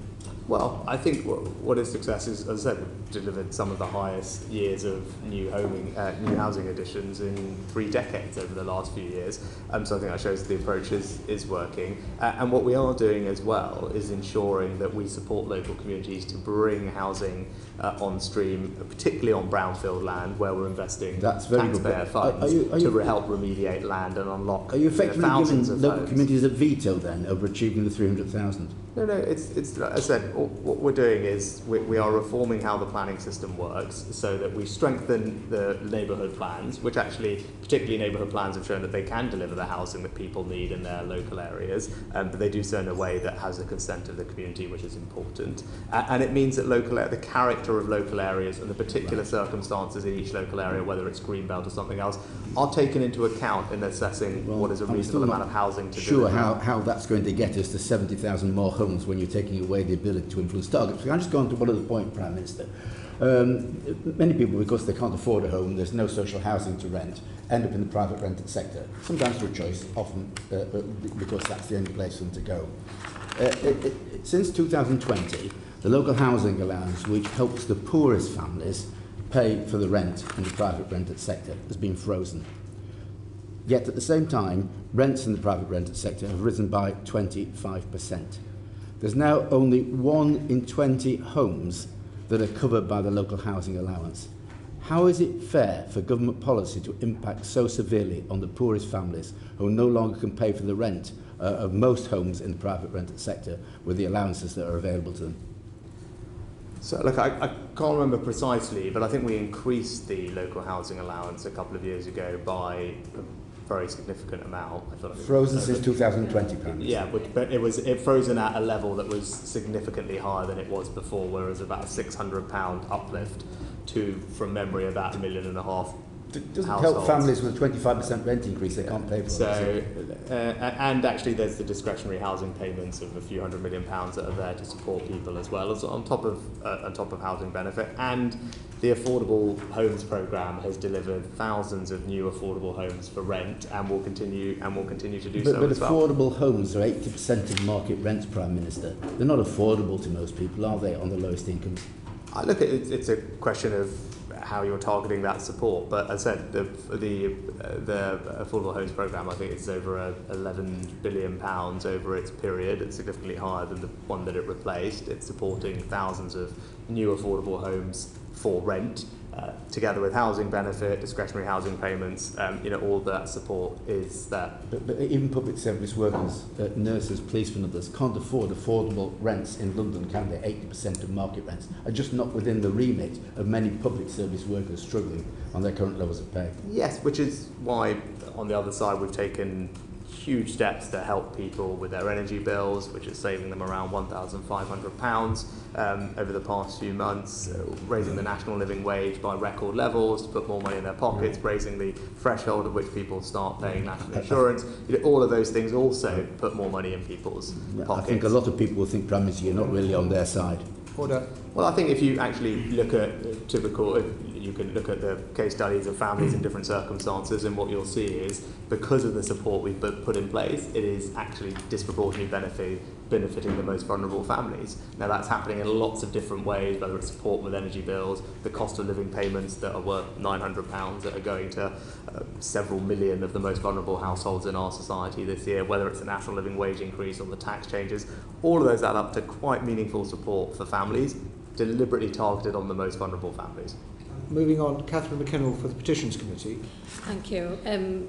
Well, I think what is success is, as I said, we've delivered some of the highest years of new housing additions in 3 decades over the last few years. So I think that shows that the approach is working. And what we are doing as well is ensuring that we support local communities to bring housing on stream, particularly on brownfield land, where we're investing taxpayer funds to help remediate land and unlock Are you effectively thousands giving of local homes. communities a veto then over achieving the 300,000? No, it's as I said, what we're doing is we are reforming how the planning system works so that we strengthen the neighbourhood plans, which actually, particularly neighbourhood plans, have shown that they can deliver the housing that people need in their local areas, but they do so in a way that has the consent of the community, which is important. And it means that the character of local areas and the particular circumstances in each local area, whether it's greenbelt or something else, are taken into account in assessing what is a reasonable amount of housing to sure deliver. how that's going to get us to 70,000 more homes when you're taking away the ability to influence targets. Can I just go on to one other point, Prime Minister? Many people, because they can't afford a home, there's no social housing to rent, end up in the private rented sector, sometimes through choice, often because that's the only place for them to go. Since 2020, the local housing allowance, which helps the poorest families pay for the rent in the private rented sector, has been frozen. Yet at the same time, rents in the private rented sector have risen by 25%. There's now only 1 in 20 homes that are covered by the local housing allowance. How is it fair for government policy to impact so severely on the poorest families who no longer can pay for the rent of most homes in the private rented sector with the allowances that are available to them? So, look, I can't remember precisely, but I think we increased the local housing allowance a couple of years ago by a very significant amount. I thought frozen since 2020, Prime Minister. Yeah, but it frozen at a level that was significantly higher than it was before, whereas about a £600 uplift to, from memory, about 1.5 million doesn't households. help families with a 25% rent increase, they can't pay for it. And actually there's the discretionary housing payments of a few £100 million that are there to support people as well, as on top of housing benefit. And the Affordable Homes Programme has delivered thousands of new affordable homes for rent, and will continue to do so But as well. affordable homes are 80% of market rents, Prime Minister. They're not affordable to most people, are they, on the lowest incomes? I look at it, it's a question of how you're targeting that support, but as I said, the Affordable Homes Programme, I think it's over £11 billion over its period. It's significantly higher than the one that it replaced. It's supporting thousands of new affordable homes for rent, together with housing benefit, discretionary housing payments. All that support is there. But even public service workers, nurses, policemen and others can't afford affordable rents in London, can they? 80% of market rents are just not within the remit of many public service workers struggling on their current levels of pay. Yes, which is why on the other side we've taken huge steps to help people with their energy bills, which is saving them around £1,500 over the past few months, raising the national living wage by record levels to put more money in their pockets, raising the threshold at which people start paying national insurance. All of those things also put more money in people's pockets. I think a lot of people will think, Prime Minister, you're not really on their side. Order. Well, I think if you actually look at you can look at the case studies of families in different circumstances, and what you'll see is, because of the support we've put in place, it is actually disproportionately benefiting the most vulnerable families. Now, that's happening in lots of different ways, whether it's support with energy bills, the cost of living payments that are worth £900 that are going to several million of the most vulnerable households in our society this year, whether it's a national living wage increase or the tax changes. All of those add up to quite meaningful support for families, deliberately targeted on the most vulnerable families. Moving on, Catherine McKinnell for the Petitions Committee. Thank you.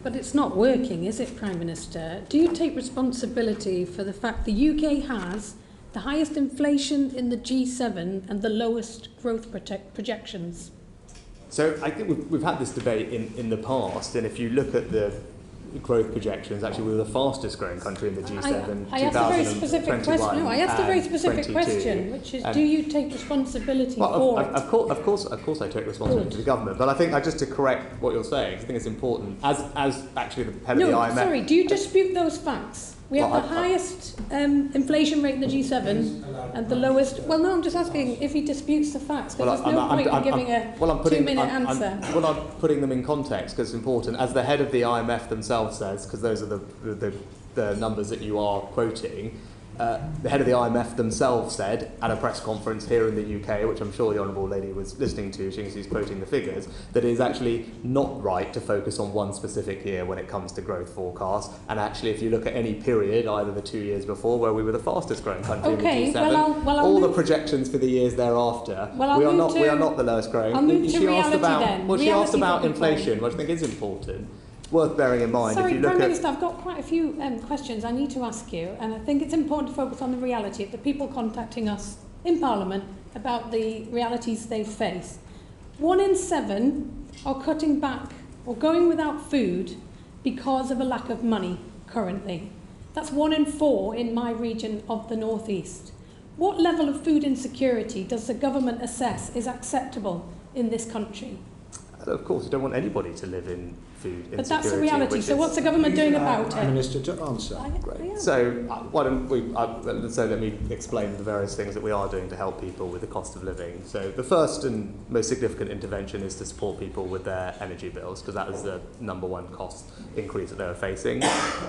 But it's not working, is it, Prime Minister? Do you take responsibility for the fact the UK has the highest inflation in the G7 and the lowest growth projections? So I think we've had this debate in the past, and if you look at the growth projections, actually we were the fastest growing country in the G7. I asked a very specific question. No, I asked a very specific question, which is, do you take responsibility for it? Of course, I take responsibility to the government. But I think, just to correct what you're saying, I think it's important. As actually the head of the IMF. No, sorry. Do you dispute those facts? We have the highest inflation rate in the G7 and the lowest. Well, no, I'm just asking if he disputes the facts, because there's no point in giving a 2-minute answer. I'm putting them in context because it's important. As the head of the IMF themselves says, because those are the numbers that you are quoting. The head of the IMF themselves said at a press conference here in the UK, which I'm sure the Honourable Lady was listening to, she's quoting the figures, that it is actually not right to focus on one specific year when it comes to growth forecasts. And actually, if you look at any period, either the 2 years before, where we were the fastest growing country in the G7, all the projections for the years thereafter, we are not the lowest growing. I'll move to reality then. She asked about inflation, which I think is important. Worth bearing in mind. Sorry, if you look Prime Minister, I've got quite a few questions I need to ask you, and I think it's important to focus on the reality of the people contacting us in Parliament about the realities they face. 1 in 7 are cutting back or going without food because of a lack of money currently. That's 1 in 4 in my region of the North East. What level of food insecurity does the government assess is acceptable in this country? Of course, you don't want anybody to live in food insecurity. But that's the reality. So what's the government doing about it? Prime Minister, to answer. Great. So why don't we? So let me explain the various things that we are doing to help people with the cost of living. So the first and most significant intervention is to support people with their energy bills, because that is the number one cost increase that they're facing.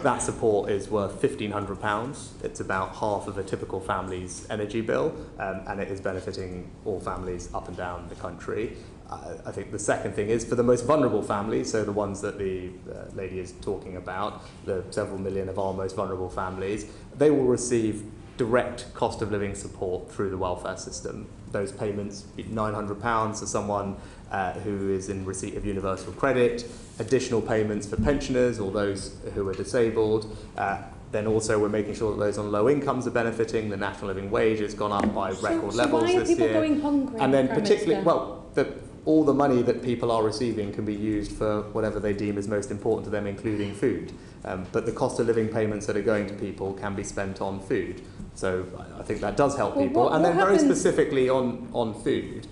That support is worth £1,500. It's about half of a typical family's energy bill, and it is benefiting all families up and down the country. I think the second thing is for the most vulnerable families, so the ones that the lady is talking about, the several million of our most vulnerable families, they will receive direct cost of living support through the welfare system. Those payments, £900 for someone who is in receipt of universal credit, additional payments for pensioners or those who are disabled. Then also we're making sure that those on low incomes are benefiting. The national living wage has gone up by record levels this year. Why are people going hungry? And then particularly, all the money that people are receiving can be used for whatever they deem is most important to them, including food. But the cost of living payments that are going to people can be spent on food. So I think that does help people. And then very specifically on food,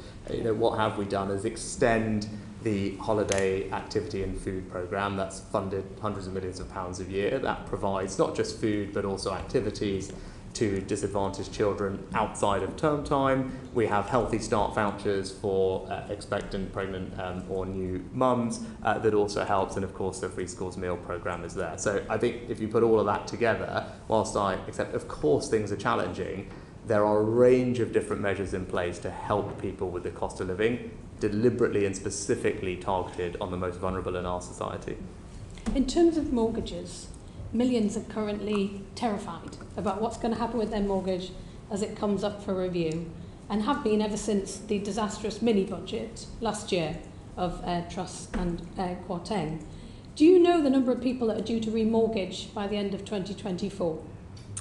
what have we done is extend the holiday activity and food programme that's funded hundreds of millions of pounds a year. That provides not just food but also activities to disadvantaged children outside of term time. We have Healthy Start vouchers for expectant, pregnant or new mums that also helps, and of course the Free Schools Meal programme is there. So I think if you put all of that together, whilst I accept of course things are challenging, there are a range of different measures in place to help people with the cost of living, deliberately and specifically targeted on the most vulnerable in our society. In terms of mortgages, millions are currently terrified about what's going to happen with their mortgage as it comes up for review, and have been ever since the disastrous mini-budget last year of Truss and Kwarteng. Do you know the number of people that are due to remortgage by the end of 2024?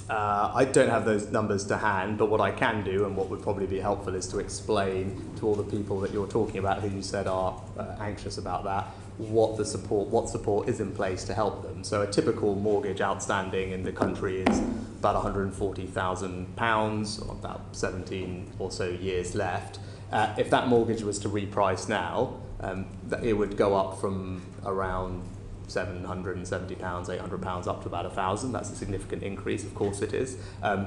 I don't have those numbers to hand, but what I can do, and what would probably be helpful, is to explain to all the people that you're talking about who you said are anxious about that, what support is in place to help them. So a typical mortgage outstanding in the country is about £140,000, about 17 or so years left. If that mortgage was to reprice now, it would go up from around £770, £800 up to about £1,000. That's a significant increase, of course it is.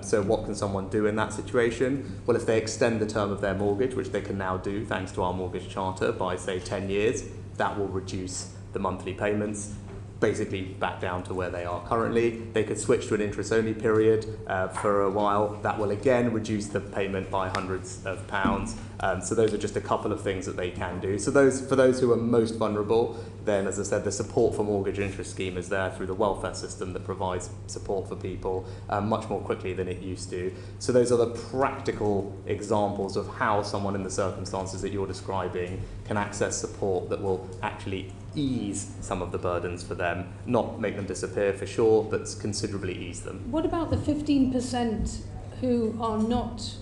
So what can someone do in that situation? Well, if they extend the term of their mortgage, which they can now do thanks to our mortgage charter, by say 10 years, that will reduce the monthly payments basically back down to where they are currently. They could switch to an interest-only period for a while. That will again reduce the payment by hundreds of pounds. So those are just a couple of things that they can do. So for those who are most vulnerable, then as I said, the support for mortgage interest scheme is there through the welfare system that provides support for people much more quickly than it used to. So those are the practical examples of how someone in the circumstances that you're describing can access support that will actually ease some of the burdens for them, not make them disappear for sure, but considerably ease them. What about the 15% who are not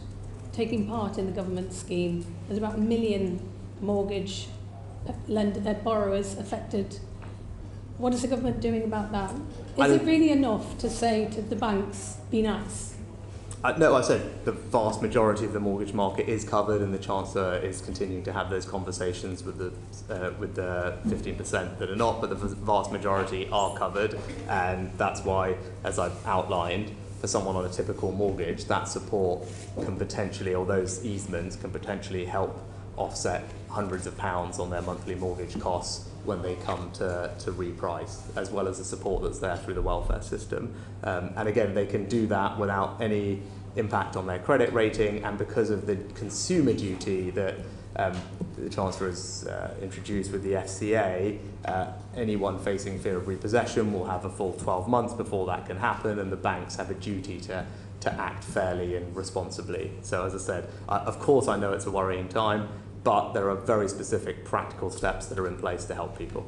taking part in the government scheme? There's about 1 million mortgage borrowers affected. What is the government doing about that? Is it really enough to say to the banks, be nice? No, I said the vast majority of the mortgage market is covered, and the Chancellor is continuing to have those conversations with the 15% that are not, but the vast majority are covered, and that's why, as I've outlined, for someone on a typical mortgage, that support can potentially, or those easements can potentially help offset hundreds of pounds on their monthly mortgage costs when they come to reprice, as well as the support that's there through the welfare system. And again, they can do that without any impact on their credit rating, and because of the consumer duty that the Chancellor has introduced with the FCA, anyone facing fear of repossession will have a full 12 months before that can happen, and the banks have a duty to act fairly and responsibly. So as I said, of course I know it's a worrying time, but there are very specific practical steps that are in place to help people.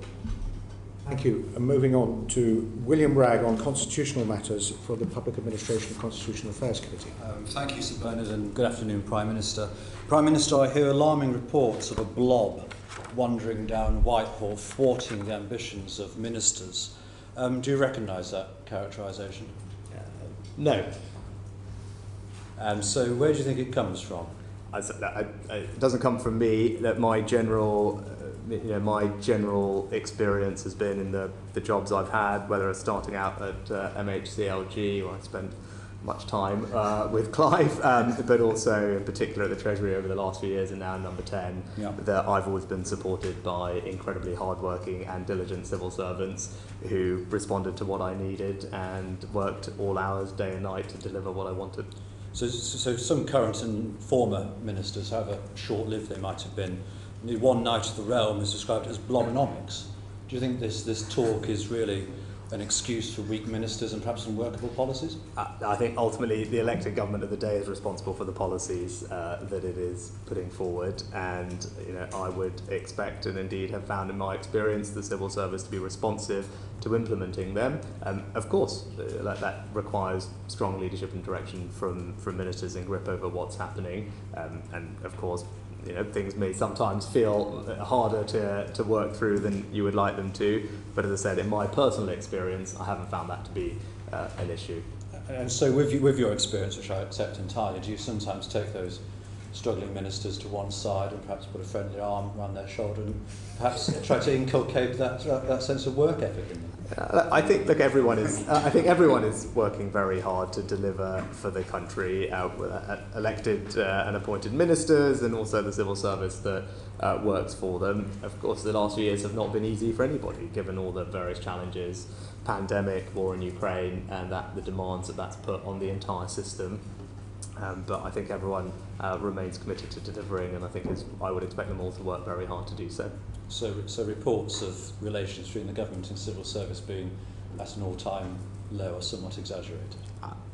Thank you. And moving on to William Bragg on constitutional matters for the Public Administration and Constitutional Affairs Committee. Thank you, Sir Bernard, and good afternoon, Prime Minister. Prime Minister, I hear alarming reports of a blob wandering down Whitehall, thwarting the ambitions of ministers. Do you recognise that characterisation? No. So where do you think it comes from? It doesn't come from me. That my general experience has been in the jobs I've had, whether it's starting out at MHCLG, where I spent much time with Clive, but also in particular at the Treasury over the last few years, and now Number 10, that I've always been supported by incredibly hardworking and diligent civil servants who responded to what I needed and worked all hours, day and night, to deliver what I wanted. So some current and former ministers, however short-lived they might have been, the one night of the realm is described as blobonomics. Do you think this talk is really an excuse for weak ministers and perhaps unworkable policies? I think ultimately the elected government of the day is responsible for the policies that it is putting forward, and I would expect, and indeed have found in my experience, the civil service to be responsive to implementing them. Of course, that requires strong leadership and direction from ministers in grip over what's happening, and of course things may sometimes feel harder to work through than you would like them to, but as I said, in my personal experience, I haven't found that to be an issue. And so with your experience, which I accept entirely, do you sometimes take those struggling ministers to one side and perhaps put a friendly arm around their shoulder and perhaps try to inculcate that sense of work ethic in them? I think, look, everyone is working very hard to deliver for the country, elected and appointed ministers, and also the civil service that works for them. Of course, the last few years have not been easy for anybody, given all the various challenges, pandemic, war in Ukraine, and the demands that's put on the entire system. But I think everyone remains committed to delivering, and I would expect them all to work very hard to do so. So reports of relations between the government and civil service being at an all-time low are somewhat exaggerated?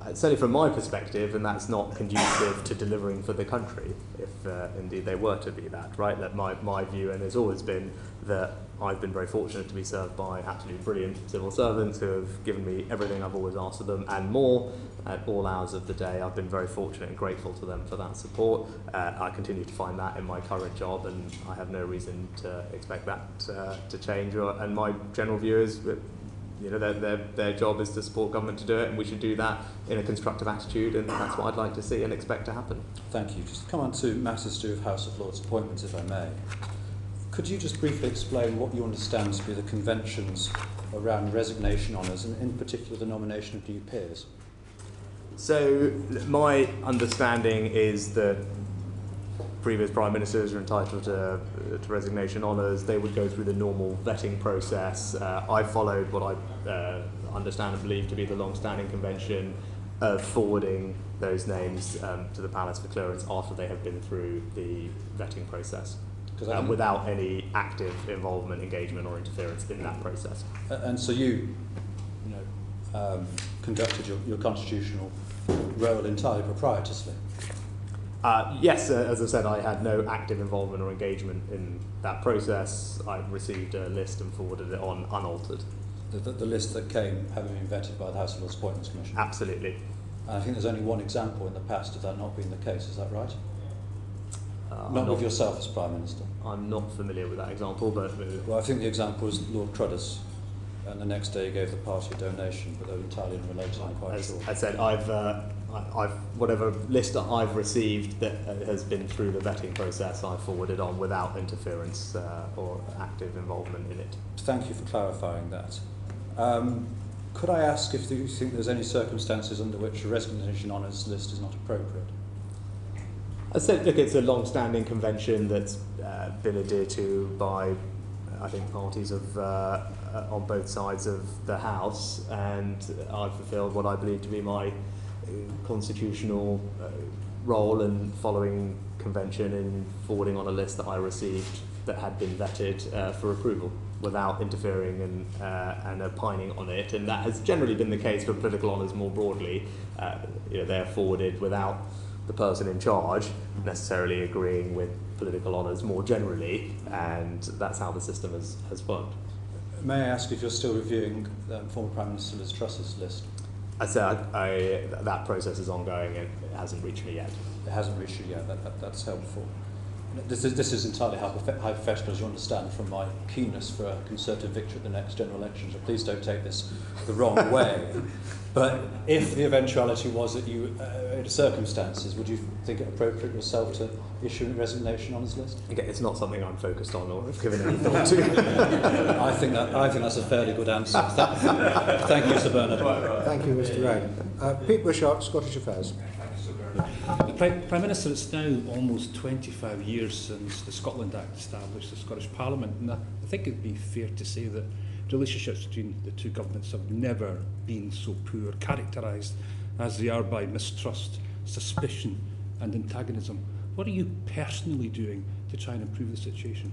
Certainly from my perspective, and that's not conducive to delivering for the country, if indeed they were to be that, right? That my view, and has always been, that I've been very fortunate to be served by absolutely brilliant civil servants who have given me everything I've always asked of them and more at all hours of the day. I've been very fortunate and grateful to them for that support. I continue to find that in my current job, and I have no reason to expect that to change. And my general view is that, you know, their job is to support government to do it, and we should do that in a constructive attitude, and that's what I'd like to see and expect to happen. Thank you. Just come on to matters to do with House of Lords appointments, if I may. Could you just briefly explain what you understand to be the conventions around resignation honours, and in particular the nomination of new peers? So my understanding is that previous Prime Ministers are entitled to resignation honours. They would go through the normal vetting process. I followed what I understand and believe to be the long-standing convention of forwarding those names to the Palace for clearance after they have been through the vetting process, without any active involvement, engagement or interference in that process. And so you conducted your constitutional role entirely proprietoriously? Yes, as I said, I had no active involvement or engagement in that process. I received a list and forwarded it on unaltered. The list that came having been vetted by the House of Lords Appointments Commission? Absolutely. And I think there's only one example in the past of that not being the case, is that right? Not with yourself as Prime Minister? I'm not familiar with that example, but... Well, I think the example was Lord Cruddas, and the next day he gave the party a donation, but they were entirely unrelated, I'm quite sure. I said, whatever list that I've received that has been through the vetting process, I've forwarded on without interference or active involvement in it. Thank you for clarifying that. Could I ask if you think there's any circumstances under which a resignation honours list is not appropriate? I said, look, it's a long-standing convention that's been adhered to by, I think, parties of on both sides of the House, and I've fulfilled what I believe to be my constitutional role in following convention and forwarding on a list that I received that had been vetted for approval without interfering and opining on it, and that has generally been the case for political honours more broadly. They're forwarded without the person in charge necessarily agreeing with political honours more generally, and that's how the system has worked. May I ask if you're still reviewing former Prime Minister Liz Truss's list? I said that process is ongoing and it hasn't reached me yet. It hasn't reached you yet, that's helpful. This is entirely hypothetical, as you understand, from my keenness for a Conservative victory at the next general election, so please don't take this the wrong way. But if the eventuality was that you, in circumstances, would you think it appropriate yourself to issue a resignation on his list? Okay, it's not something I'm focused on or have given any thought to. I think that's a fairly good answer. Thank you, Sir Bernard. Thank you, Mr. Wright. Pete Wishart, Scottish Affairs. Prime Minister, it's now almost 25 years since the Scotland Act established the Scottish Parliament, and I think it would be fair to say that relationships between the two governments have never been so poor, characterised as they are by mistrust, suspicion and antagonism. What are you personally doing to try and improve the situation?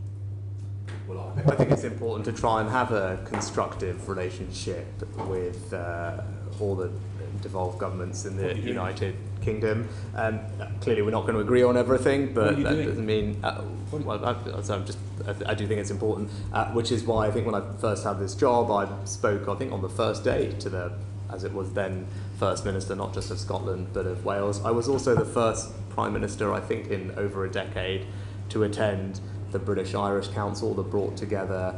Well, I think it's important to try and have a constructive relationship with all the devolved governments in the United Kingdom. Clearly we're not going to agree on everything, but that doesn't mean... I do think it's important, which is why I think when I first had this job, I spoke, I think, on the first day to the, as it was then, First Minister, not just of Scotland, but of Wales. I was also the first Prime Minister, I think, in over a decade to attend the British-Irish Council that brought together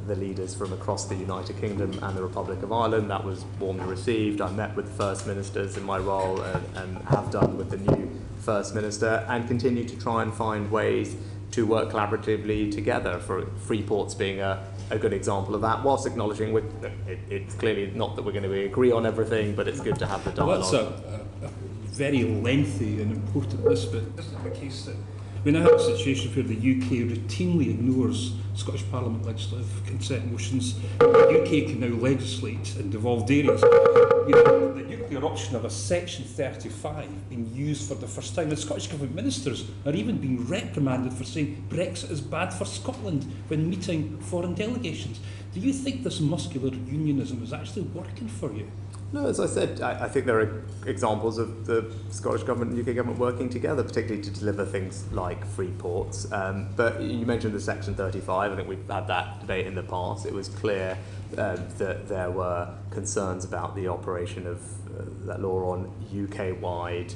the leaders from across the United Kingdom and the Republic of Ireland. That was warmly received. I met with First Ministers in my role and have done with the new First Minister, and continue to try and find ways to work collaboratively together, for Freeport's being a good example of that, whilst acknowledging it's clearly not that we're going to agree on everything, but it's good to have the dialogue. Well, that's a very lengthy and important list, but isn't it the case that we now have a situation where the UK routinely ignores Scottish Parliament legislative consent motions? The UK can now legislate in devolved areas. You know, the nuclear option of a Section 35 being used for the first time. The Scottish Government ministers are even being reprimanded for saying Brexit is bad for Scotland when meeting foreign delegations. Do you think this muscular unionism is actually working for you? No, as I said, I think there are examples of the Scottish Government and UK Government working together, particularly to deliver things like free ports. But you mentioned the Section 35. I think we've had that debate in the past. It was clear that there were concerns about the operation of that law on UK-wide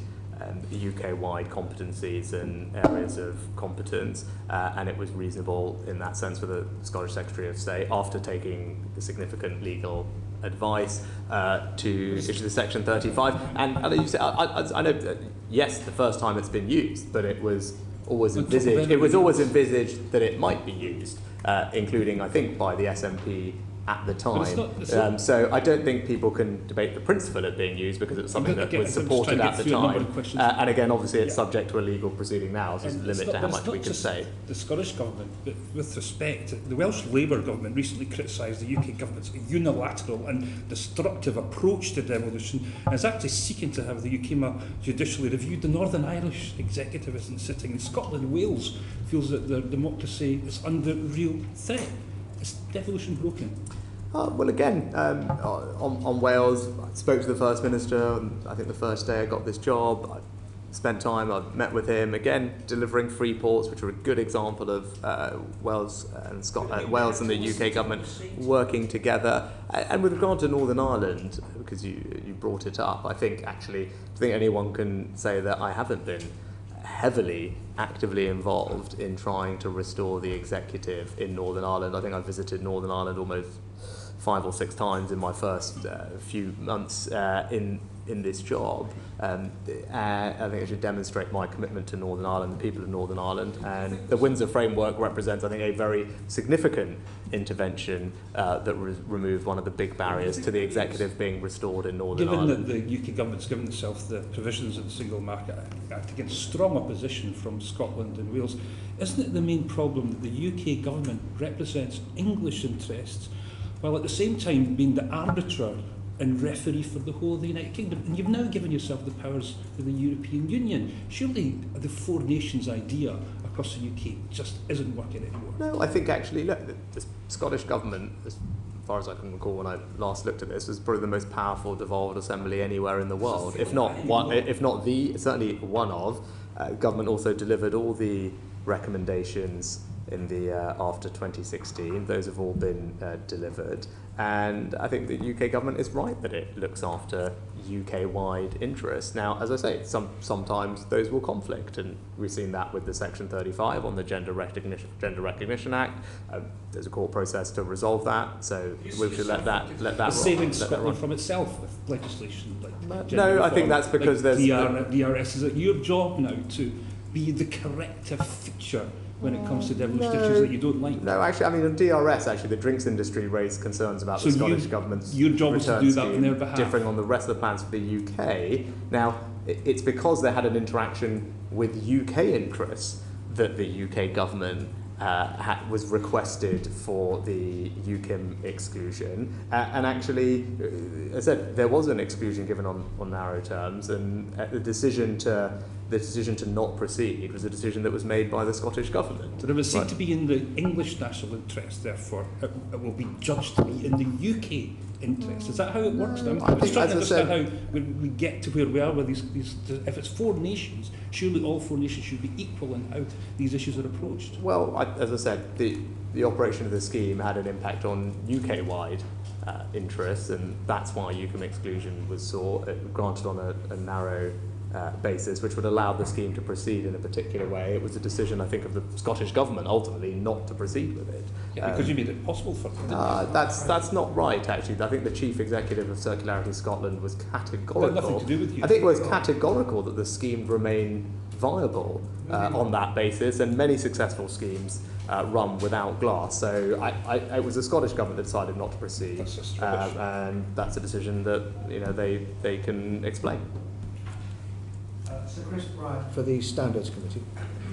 competencies and areas of competence, and it was reasonable in that sense for the Scottish Secretary of State, after taking significant legal advice, to issue the Section 35. And you say, I know that, yes, the first time it's been used, but it was always envisaged. It was always envisaged that it might be used, including, I think, by the SNP at the time. So I don't think people can debate the principle of being used, because it's something that was supported at the time. And again, obviously, it's subject to a legal proceeding now, so there's a limit to how much we can say. The Scottish Government, but with respect, the Welsh Labour Government recently criticised the UK Government's unilateral and destructive approach to devolution, and is actually seeking to have the UK judicially reviewed. The Northern Irish executive isn't sitting in Scotland. And Wales feels that their democracy is under real threat. Is devolution broken? Well, again, on Wales, I spoke to the First Minister. I think the first day I got this job, I spent time, I met with him, again, delivering free ports, which are a good example of Wales and the UK government working together. And with regard to Northern Ireland, because you brought it up, I think anyone can say that I haven't been heavily, actively involved in trying to restore the executive in Northern Ireland. I think I visited Northern Ireland almost 5 or 6 times in my first few months in this job. I think I should demonstrate my commitment to Northern Ireland, the people of Northern Ireland, and the Windsor Framework represents, I think, a very significant intervention that removed one of the big barriers to the executive being restored in Northern Ireland. Given that the UK government's given itself the provisions of the Single Market Act against strong opposition from Scotland and Wales, isn't it the main problem that the UK government represents English interests, while at the same time being the arbiter and referee for the whole of the United Kingdom? And you've now given yourself the powers of the European Union. Surely the four nations idea across the UK just isn't working anymore. No, I think actually, look, the Scottish government, as far as I can recall when I last looked at this, was probably the most powerful devolved assembly anywhere in the world, if not certainly one of. Government also delivered all the recommendations in the after 2016. Those have all been delivered, and I think the UK government is right that it looks after UK-wide interests. Now, as I say, sometimes those will conflict, and we've seen that with the Section 35 on the Gender Recognition Act. There's a court process to resolve that, so we should let that saving Scotland from itself with legislation like no, I think that's because like there's DRS. Is it your job now to be the corrective feature when it comes to devolution issues that you don't like? No, actually, I mean, on DRS, actually, the drinks industry raised concerns about the Scottish government's your job was to do that on their behalf, differing on the rest of the plans for the UK. Now, it's because they had an interaction with UK interests that the UK government was requested for the UKIM exclusion, and actually, as I said, there was an exclusion given on narrow terms, and the decision to not proceed was a decision that was made by the Scottish government. But it would seem to be in the English national interest, therefore it will be judged to be in the UK interest. Is that how it works? I'm just trying to understand how we get to where we are with these. If it's four nations, surely all four nations should be equal in how these issues are approached. Well, as I said, the operation of the scheme had an impact on UK-wide interests, and that's why UKIM exclusion was granted on a narrow basis, which would allow the scheme to proceed in a particular way. It was a decision, I think, of the Scottish government ultimately not to proceed with it. Yeah, because you made it possible for them. That's not right, actually. I think the Chief Executive of Circularity Scotland was categorical. Nothing to do with you. I think it was categorical that the scheme remain viable on that basis, and many successful schemes run without glass. So it was the Scottish Government that decided not to proceed, and that's a decision that they can explain. Sir Chris Bryant for the Standards Committee.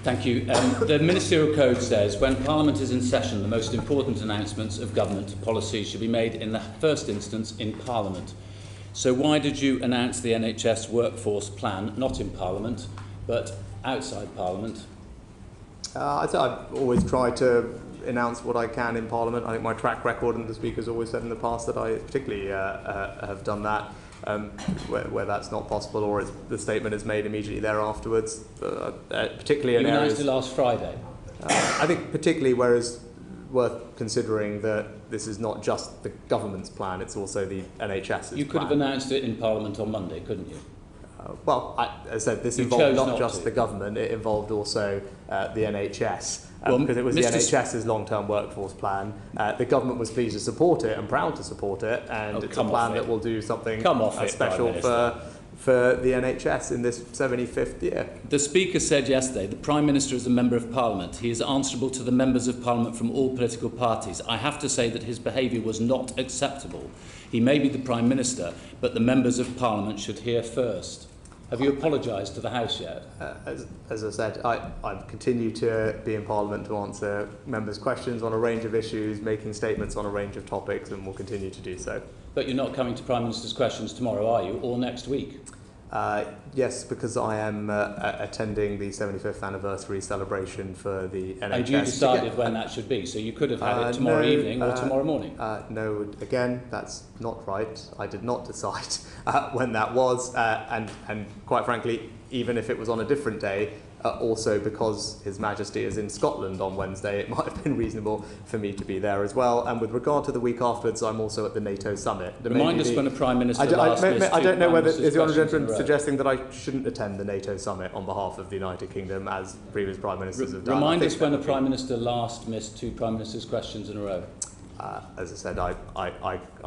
Thank you. The Ministerial Code says when Parliament is in session, the most important announcements of government policy should be made in the first instance in Parliament. So why did you announce the NHS workforce plan, not in Parliament, but outside Parliament? I've always tried to announce what I can in Parliament. I think my track record, and the Speaker's always said in the past that I particularly have done that. Where that's not possible, or the statement is made immediately thereafterwards, particularly in you announced areas. it last Friday. I think particularly where it's worth considering that this is not just the government's plan; it's also the NHS's plan. You could have announced it in Parliament on Monday, couldn't you? As I said, this involved not just the government; it involved also the NHS. Because it was the NHS's long-term workforce plan. The government was pleased to support it and proud to support it, and it's a plan that will do something special for the NHS in this 75th year. The Speaker said yesterday the Prime Minister is a Member of Parliament. He is answerable to the Members of Parliament from all political parties. I have to say that his behaviour was not acceptable. He may be the Prime Minister, but the Members of Parliament should hear first. Have you apologised to the House yet? As I said, I continue to be in Parliament to answer members' questions on a range of issues, making statements on a range of topics, and will continue to do so. But you're not coming to Prime Minister's questions tomorrow, are you, or next week? Yes, because I am attending the 75th anniversary celebration for the NHS. And you decided when that should be, so you could have had it tomorrow evening or tomorrow morning? No, again, that's not right. I did not decide when that was, and quite frankly, even if it was on a different day, also because His Majesty is in Scotland on Wednesday, it might have been reasonable for me to be there as well. And with regard to the week afterwards, I'm also at the NATO summit. Remind us when a Prime Minister I don't know whether is the Honourable Gentleman suggesting that I shouldn't attend the NATO summit on behalf of the United Kingdom, as previous Prime Ministers have done. Remind us when a Prime Minister last missed two Prime Minister's questions in a row. As I said, I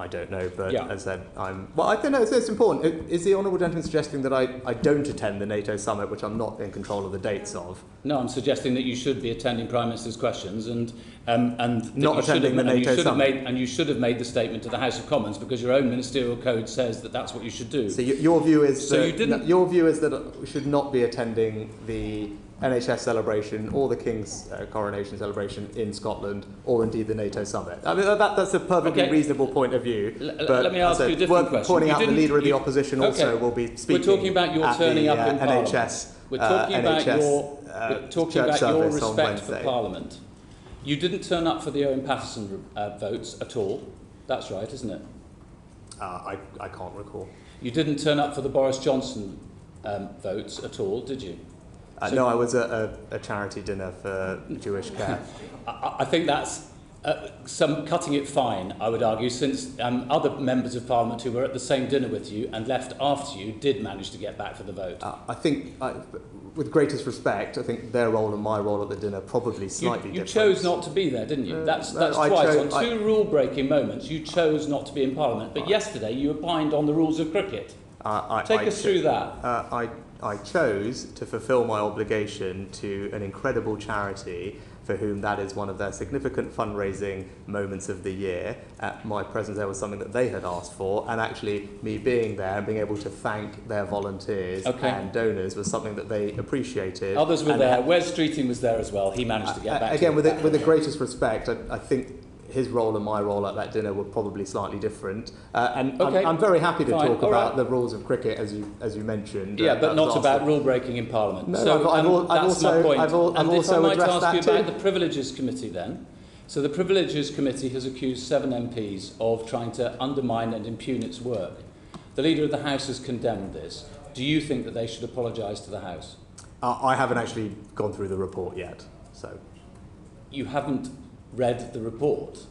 don't know, but yeah. As I said, I don't know, it's important. Is the Honourable Gentleman suggesting that I don't attend the NATO summit, which I'm not in control of the dates of? No, I'm suggesting that you should be attending Prime Minister's questions and not attending the NATO summit. And you should have made the statement to the House of Commons, because your own ministerial code says that that's what you should do. So your view is your view is that we should not be attending the NHS celebration or the King's coronation celebration in Scotland, or indeed the NATO summit. I mean, that's a perfectly reasonable point of view. But let me ask you a different question. Pointing out the Leader of the Opposition also will be speaking. We're talking about your turning up in Parliament. NHS. We're talking about your respect for Parliament. You didn't turn up for the Owen Paterson votes at all. That's right, isn't it? I can't recall. You didn't turn up for the Boris Johnson votes at all, did you? No, I was at a charity dinner for Jewish care. I think that's some cutting it fine, I would argue, since other members of Parliament who were at the same dinner with you and left after you did manage to get back for the vote. I think, with greatest respect, I think their role and my role at the dinner probably slightly different. You chose not to be there, didn't you? That's twice. On two rule-breaking moments, you chose not to be in Parliament. But yesterday, you opined on the rules of cricket. Take us through that. I chose to fulfil my obligation to an incredible charity for whom that is one of their significant fundraising moments of the year. My presence there was something that they had asked for, and actually me being there and being able to thank their volunteers and donors was something that they appreciated. Others were there. Wes Streeting was there as well. He managed to get back. Again, with the greatest respect, I think his role and my role at that dinner were probably slightly different. I'm very happy to talk about the rules of cricket, as you mentioned. Yeah, but not about rule breaking in Parliament. No, so that's my point. I've also and if I might ask you too. about the Privileges Committee then. So the Privileges Committee has accused 7 MPs of trying to undermine and impugn its work. The Leader of the House has condemned this. Do you think that they should apologise to the House? I haven't actually gone through the report yet, so. You haven't read the report?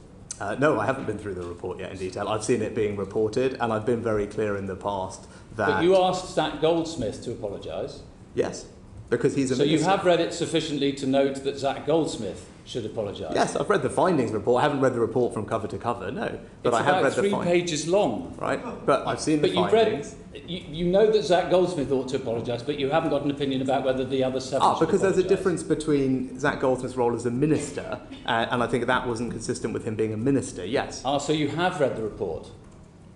No, I haven't been through the report yet in detail. I've seen it being reported, and I've been very clear in the past that... But you asked Zac Goldsmith to apologise. Yes. Because he's a So you minister. have read it sufficiently to note that Zac Goldsmith should apologise? Yes, I've read the findings report. I haven't read the report from cover to cover, no. But It's I have about read the 3 findings. pages long. Right, but I've seen the But you've findings. read, you know that Zac Goldsmith ought to apologise, but you haven't got an opinion about whether the other 7 should Because there's a apologise. difference between Zac Goldsmith's role as a minister, and I think that wasn't consistent with him being a minister, yes. So you have read the report?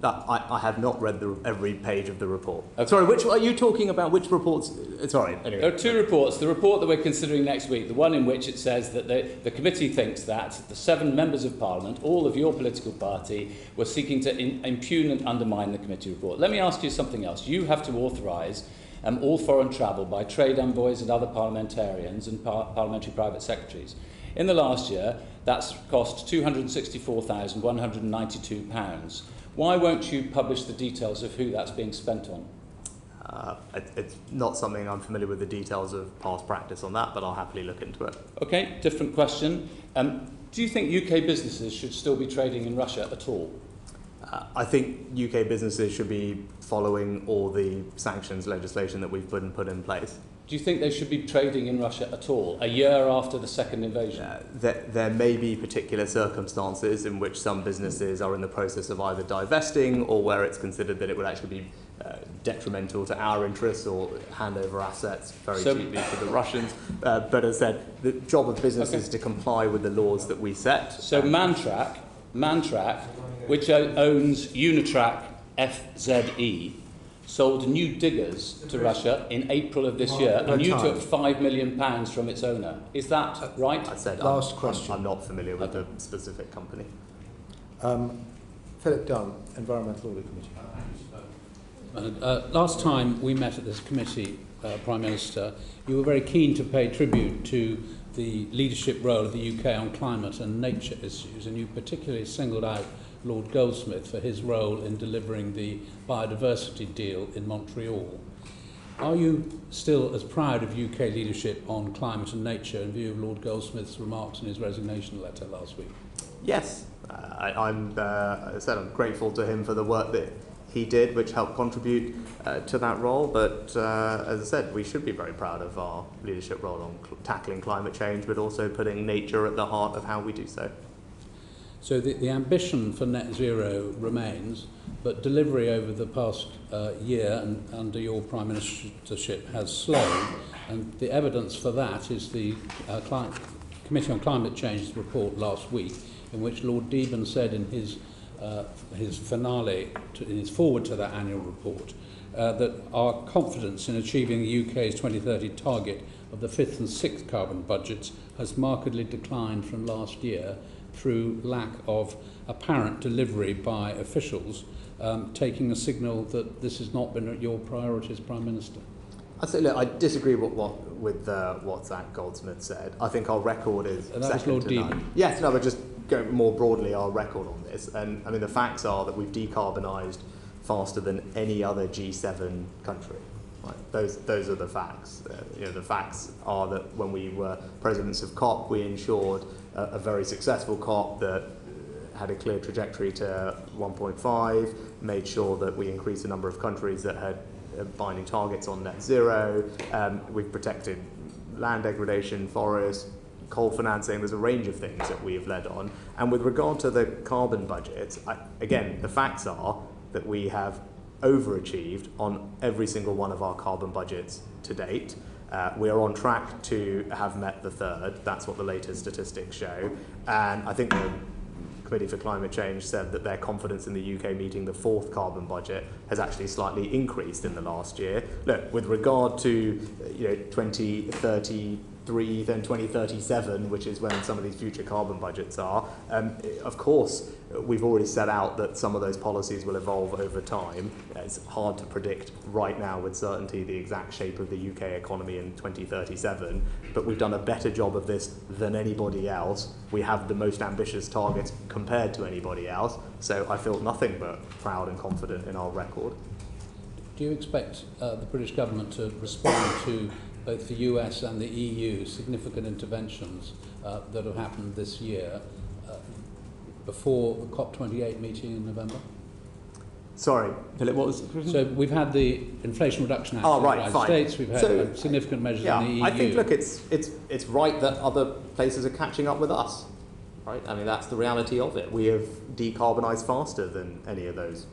I have not read every page of the report. Okay. Sorry, which are you talking about? Which reports? Sorry, anyway. There are 2 reports. The report that we're considering next week, the one in which it says that the committee thinks that the 7 members of Parliament, all of your political party, were seeking to impugn and undermine the committee report. Let me ask you something else. You have to authorise all foreign travel by trade envoys and other parliamentarians and parliamentary private secretaries. In the last year, that's cost £264,192. Why won't you publish the details of who that's being spent on? It's not something I'm familiar with the details of past practice on that, but I'll happily look into it. Okay, different question. Do you think UK businesses should still be trading in Russia at all? I think UK businesses should be following all the sanctions legislation that we've put in place. Do you think they should be trading in Russia at all, a year after the second invasion? There may be particular circumstances in which some businesses are in the process of either divesting or where it's considered that it would actually be detrimental to our interests or hand over assets very cheaply to the Russians. But as I said, the job of business is to comply with the laws that we set. So Mantrack, which owns Unitrack FZE, sold new diggers to Russia in April of this year, and you took £5 million from its owner. Is that right? I said Last question. I'm not familiar with the specific company. Philip Dunne, Environmental Audit Committee. Last time we met at this committee, Prime Minister, you were very keen to pay tribute to the leadership role of the UK on climate and nature issues, and you particularly singled out Lord Goldsmith for his role in delivering the biodiversity deal in Montreal. Are you still as proud of UK leadership on climate and nature in view of Lord Goldsmith's remarks in his resignation letter last week? Yes, I'm grateful to him for the work that he did, which helped contribute to that role. But as I said, we should be very proud of our leadership role on tackling climate change, but also putting nature at the heart of how we do so. So the ambition for net zero remains, but delivery over the past year and under your Prime Ministership has slowed, and the evidence for that is the Committee on Climate Change's report last week, in which Lord Deben said in his finale, in his forward to that annual report, that our confidence in achieving the UK's 2030 target of the 5th and 6th carbon budgets has markedly declined from last year through lack of apparent delivery by officials, taking a signal that this has not been your priority as Prime Minister. I'd say, look, I disagree with what Zac Goldsmith said. I think our record is And that was second Lord to Deben. none. Yes, no, but just go more broadly our record on this. And I mean, the facts are that we've decarbonised faster than any other G7 country. Right? Those are the facts. The facts are that when we were presidents of COP, we ensured a very successful COP that had a clear trajectory to 1.5, made sure that we increased the number of countries that had binding targets on net zero. We've protected land degradation, forests, coal financing. There's a range of things that we have led on. And with regard to the carbon budgets, again, the facts are that we have overachieved on every single one of our carbon budgets to date. We are on track to have met the 3rd. That's what the latest statistics show. And I think the Committee for Climate Change said that their confidence in the UK meeting the 4th carbon budget has actually slightly increased in the last year. Look, with regard to 2033, then 2037, which is when some of these future carbon budgets are, of course, we've already set out that some of those policies will evolve over time. It's hard to predict right now with certainty the exact shape of the UK economy in 2037, but we've done a better job of this than anybody else. We have the most ambitious targets compared to anybody else, so I feel nothing but proud and confident in our record. Do you expect the British government to respond to both the US and the EU significant interventions that have happened this year before the COP28 meeting in November? Sorry, Philip, what was the question? So we've had the Inflation Reduction Act Oh, in the right, United fine. States, we've had So, significant measures yeah, in the EU. I think, look, it's right that other places are catching up with us, right? I mean, that's the reality of it. We have decarbonised faster than any of those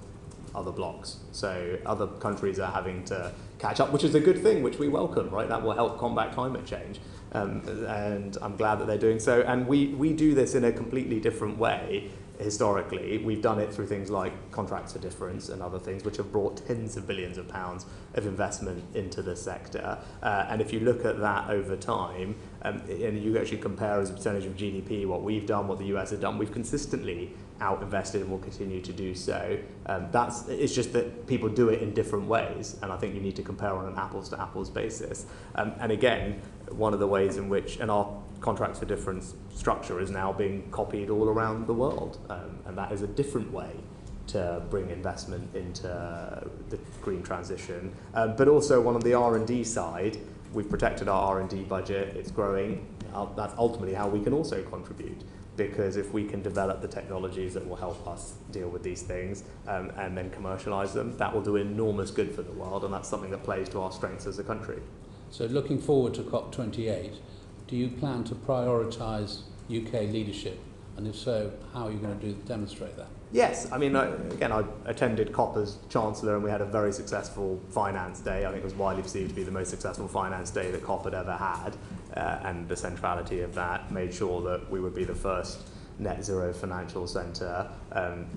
other blocks. So other countries are having to catch up, which is a good thing, which we welcome, right? That will help combat climate change. And I'm glad that they're doing so. And we do this in a completely different way. Historically, we've done it through things like contracts for difference and other things, which have brought tens of billions of pounds of investment into the sector. And if you look at that over time, and you actually compare as a percentage of GDP what we've done, what the US have done, we've consistently out-invested and will continue to do so. It's just that people do it in different ways, and I think you need to compare on an apples-to-apples basis. And again, one of the ways in which, and our contracts for difference structure is now being copied all around the world, and that is a different way to bring investment into the green transition. But also on the R&D side, we've protected our R&D budget, it's growing. That's ultimately how we can also contribute, because if we can develop the technologies that will help us deal with these things and then commercialise them, that will do enormous good for the world, and that's something that plays to our strengths as a country. So looking forward to COP28, do you plan to prioritise UK leadership? And if so, how are you going to demonstrate that? Yes, I mean, again, I attended COP as Chancellor and we had a very successful finance day. I think it was widely perceived to be the most successful finance day that COP had ever had. And the centrality of that made sure that we would be the first net zero financial centre, and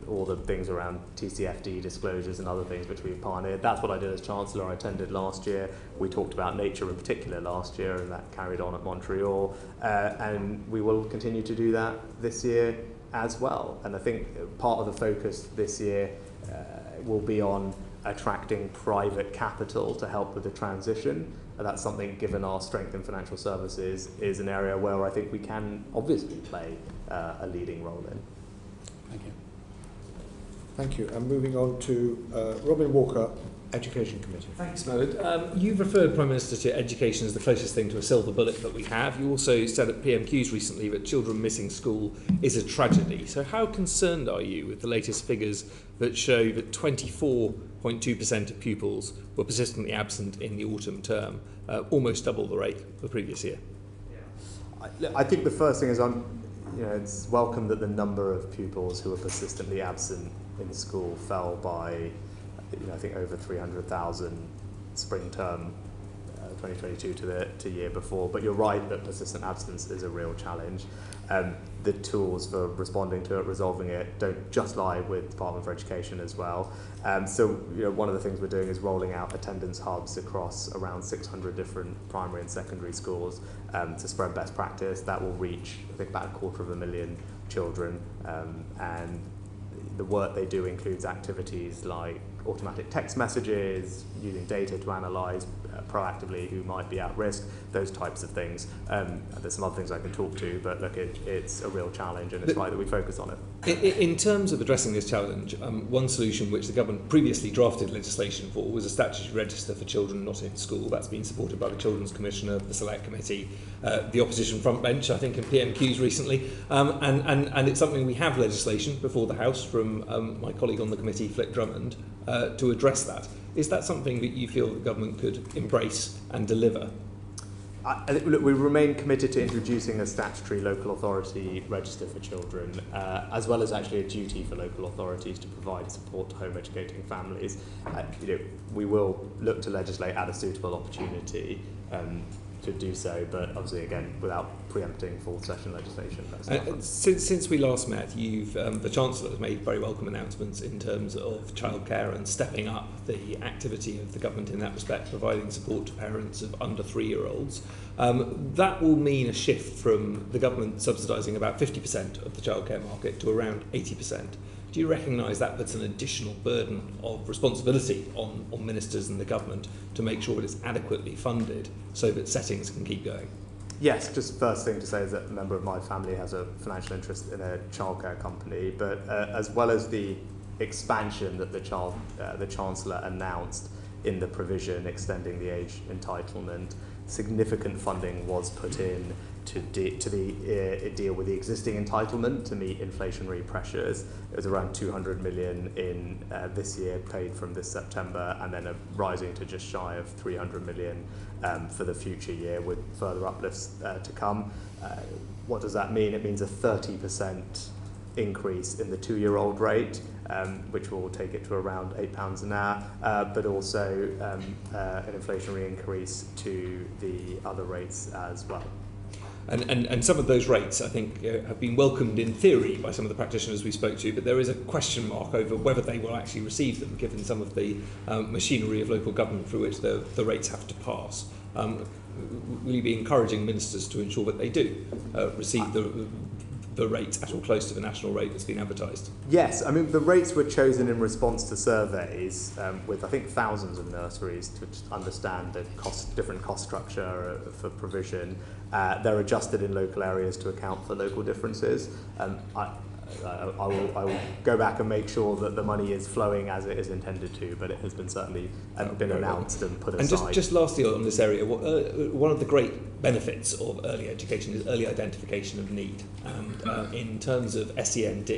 all the things around TCFD disclosures and other things which we've pioneered. That's what I did as Chancellor. I attended last year. We talked about nature in particular last year, and that carried on at Montreal. And we will continue to do that this year as well. And I think part of the focus this year will be on attracting private capital to help with the transition. And that's something, given our strength in financial services, is an area where I think we can obviously play a leading role in. Thank you. Thank you. And moving on to Robin Walker, Education Committee. Thanks, Mohammed. You've referred, Prime Minister, to education as the closest thing to a silver bullet that we have. You also said at PMQs recently that children missing school is a tragedy. So how concerned are you with the latest figures that show that 24.2% of pupils were persistently absent in the autumn term, almost double the rate of the previous year? I think the first thing is it's welcome that the number of pupils who are persistently absent in school fell by, I think, over 300,000 spring term 2022 to the year before. But you're right that persistent absence is a real challenge. The tools for responding to it, resolving it, don't just lie with the Department for Education as well. So one of the things we're doing is rolling out attendance hubs across around 600 different primary and secondary schools to spread best practice. That will reach, I think, about 250,000 children. And the work they do includes activities like automatic text messages, using data to analyse proactively who might be at risk, those types of things. There's some other things I can talk to, but look, it's a real challenge, and it's right that we focus on it. In terms of addressing this challenge, one solution which the government previously drafted legislation for was a statutory register for children not in school. That's been supported by the Children's Commissioner, the Select Committee, the opposition front bench, I think, in PMQs recently. And it's something we have legislation before the House from my colleague on the committee, Flick Drummond, to address that. Is that something that you feel the government could embrace and deliver? Look, we remain committed to introducing a statutory local authority register for children, as well as actually a duty for local authorities to provide support to home educating families. We will look to legislate at a suitable opportunity to do so, but obviously, again, without preempting full session legislation. Since we last met, the Chancellor has made very welcome announcements in terms of childcare and stepping up the activity of the government in that respect, providing support to parents of under 3-year-olds. That will mean a shift from the government subsidising about 50% of the childcare market to around 80%. Do you recognise that puts an additional burden of responsibility on ministers and the government to make sure it is adequately funded so that settings can keep going? Yes, just first thing to say is that a member of my family has a financial interest in a childcare company, but as well as the expansion that the Chancellor announced in the provision extending the age entitlement, significant funding was put in deal with the existing entitlement to meet inflationary pressures. It was around 200 million in this year, paid from this September, and then rising to just shy of 300 million for the future year, with further uplifts to come. What does that mean? It means a 30% increase in the 2-year-old rate, which will take it to around £8 an hour, but also an inflationary increase to the other rates as well. And some of those rates, I think, have been welcomed in theory by some of the practitioners we spoke to, but there is a question mark over whether they will actually receive them, given some of the machinery of local government through which the rates have to pass. Will you be encouraging ministers to ensure that they do receive the rate at or close to the national rate that's been advertised? Yes, I mean, the rates were chosen in response to surveys with, I think, thousands of nurseries to understand the different cost structure for provision. They're adjusted in local areas to account for local differences. I will go back and make sure that the money is flowing as it is intended to, but it has been certainly been announced and put aside. And just lastly on this area, one of the great benefits of early education is early identification of need. And in terms of SEND,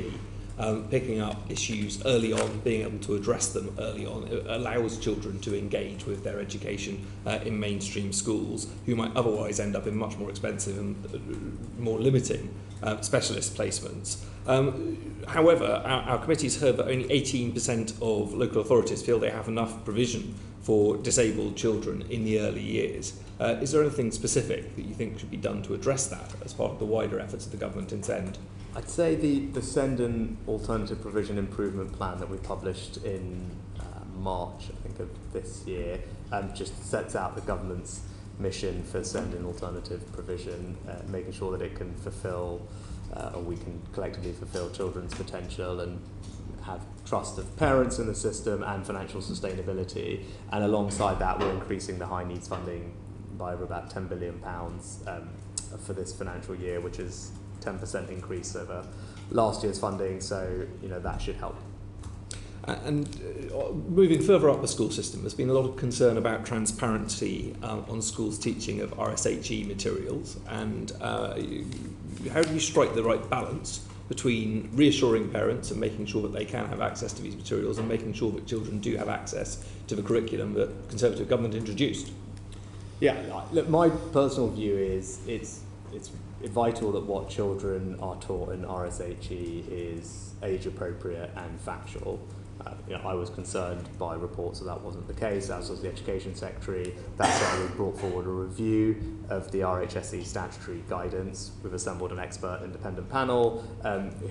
picking up issues early on, being able to address them early on, it allows children to engage with their education in mainstream schools, who might otherwise end up in much more expensive and more limiting specialist placements. However, our committee's heard that only 18% of local authorities feel they have enough provision for disabled children in the early years. Is there anything specific that you think should be done to address that as part of the wider efforts of the government in SEND? I'd say the SEND and Alternative Provision Improvement Plan that we published in March, I think, of this year, just sets out the government's mission for SEND and alternative provision, making sure that it can fulfil, or we can collectively fulfil children's potential and have trust of parents in the system and financial sustainability. And alongside that, we're increasing the high needs funding by over about £10 billion for this financial year, which is 10% increase over last year's funding, so that should help. And moving further up the school system, there's been a lot of concern about transparency on schools' teaching of RSHE materials, and how do you strike the right balance between reassuring parents and making sure that they can have access to these materials and making sure that children do have access to the curriculum that the Conservative government introduced? Yeah, look, my personal view is it's vital that what children are taught in RSHE is age appropriate and factual. I was concerned by reports that wasn't the case, as was the Education Secretary. That's why we brought forward a review of the RHSE statutory guidance. We've assembled an expert independent panel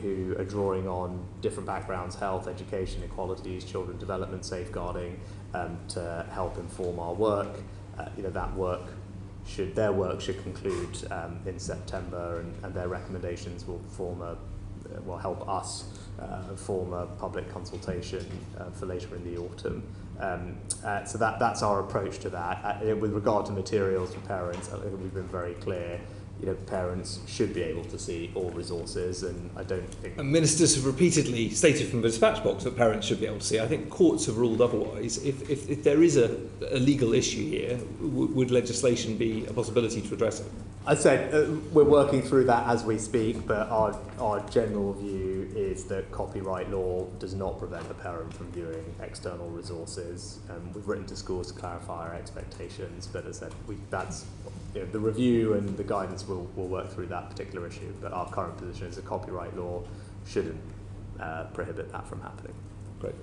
who are drawing on different backgrounds: health, education, equalities, children development, safeguarding, to help inform our work. Their work should conclude in September, and their recommendations will help us form a public consultation for later in the autumn. So that's our approach to that. With regard to materials for parents, I think we've been very clear. Parents should be able to see all resources, and I don't think... And ministers have repeatedly stated from the dispatch box that parents should be able to see. I think courts have ruled otherwise. If there is a legal issue here, would legislation be a possibility to address it? I'd say we're working through that as we speak, but our general view is that copyright law does not prevent a parent from viewing external resources. We've written to schools to clarify our expectations, but as I said, the review and the guidance will work through that particular issue, but our current position is that copyright law shouldn't prohibit that from happening. Great.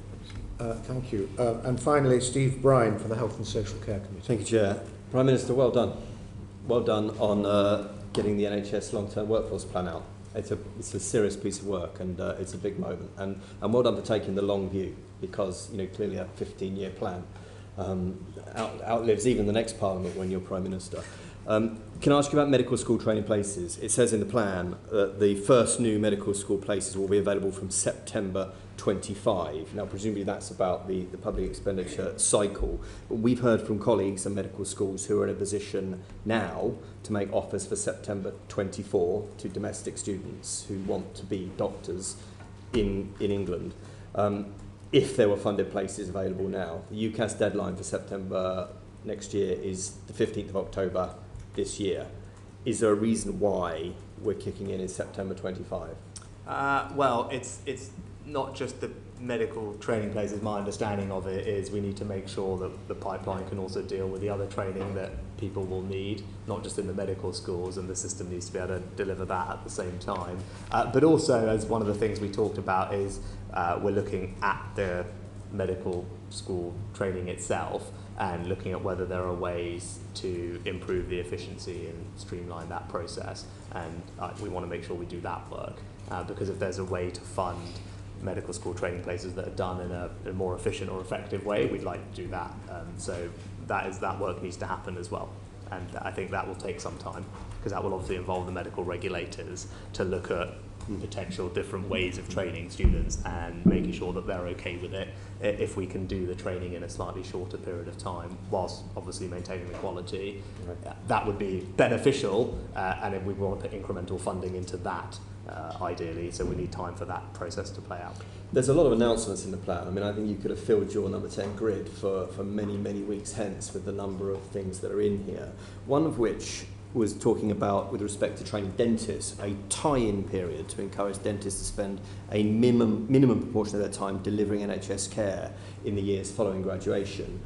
Thank you. And finally, Steve Bryan for the Health and Social Care Committee. Thank you, Chair. Prime Minister, well done. Well done on getting the NHS long-term workforce plan out. It's a serious piece of work, and it's a big moment. And well done for taking the long view, because clearly a 15-year plan outlives even the next Parliament when you're Prime Minister. Can I ask you about medical school training places? It says in the plan that the first new medical school places will be available from September 25. Now, presumably that's about the public expenditure cycle. But we've heard from colleagues in medical schools who are in a position now to make offers for September 24 to domestic students who want to be doctors in England. If there were funded places available now. The UCAS deadline for September next year is the 15th of October this year. is there a reason why we're kicking in September 25? Well, it's not just the medical training places. My understanding of it is we need to make sure that the pipeline can also deal with the other training that people will need, not just in the medical schools, and the system needs to be able to deliver that at the same time. But also, as one of the things we talked about is we're looking at the medical school training itself and looking at whether there are ways to improve the efficiency and streamline that process. And we want to make sure we do that work, because if there's a way to fund medical school training places that are done in a more efficient or effective way, we'd like to do that. So that work needs to happen as well. And I think that will take some time, because that will obviously involve the medical regulators to look at potential different ways of training students and making sure that they're okay with it if we can do the training in a slightly shorter period of time whilst obviously maintaining the quality. That would be beneficial, and if we want to put incremental funding into that ideally, so we need time for that process to play out. There's a lot of announcements in the plan. I mean, I think you could have filled your number 10 grid for many, many weeks hence with the number of things that are in here. One of which was talking about, with respect to training dentists, a tie-in period to encourage dentists to spend a minimum proportion of their time delivering NHS care in the years following graduation.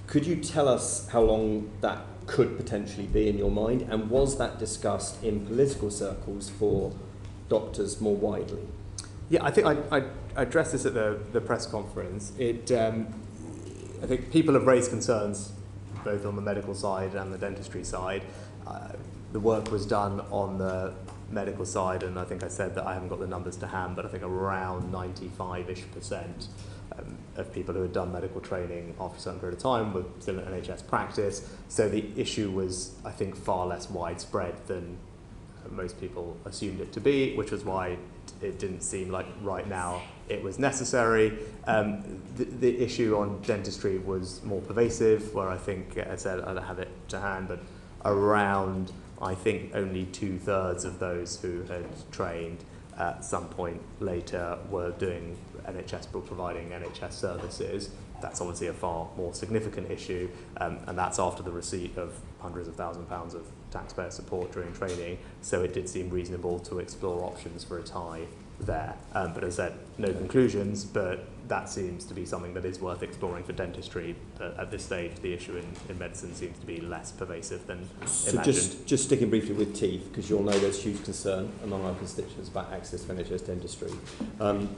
Could you tell us how long that could potentially be in your mind, and was that discussed in political circles for doctors more widely? Yeah, I think I addressed this at the press conference. I think people have raised concerns both on the medical side and the dentistry side. The work was done on the medical side, and I think I said that I haven't got the numbers to hand, but I think around 95-ish% of people who had done medical training after a certain period of time were still in NHS practice. So the issue was, I think, far less widespread than most people assumed it to be, which was why it didn't seem like right now it was necessary. The issue on dentistry was more pervasive, where I think, I said I don't have it to hand, but around, I think, only 2/3 of those who had trained at some point later were doing NHS, providing NHS services. That's obviously a far more significant issue, and that's after the receipt of hundreds of £1,000s of taxpayer support during training, so it did seem reasonable to explore options for a tie there. But as I said, no conclusions, but that seems to be something that is worth exploring for dentistry. At this stage, the issue in medicine seems to be less pervasive than imagined. So just sticking briefly with teeth, because you'll know there's huge concern among our constituents about access to NHS dentistry.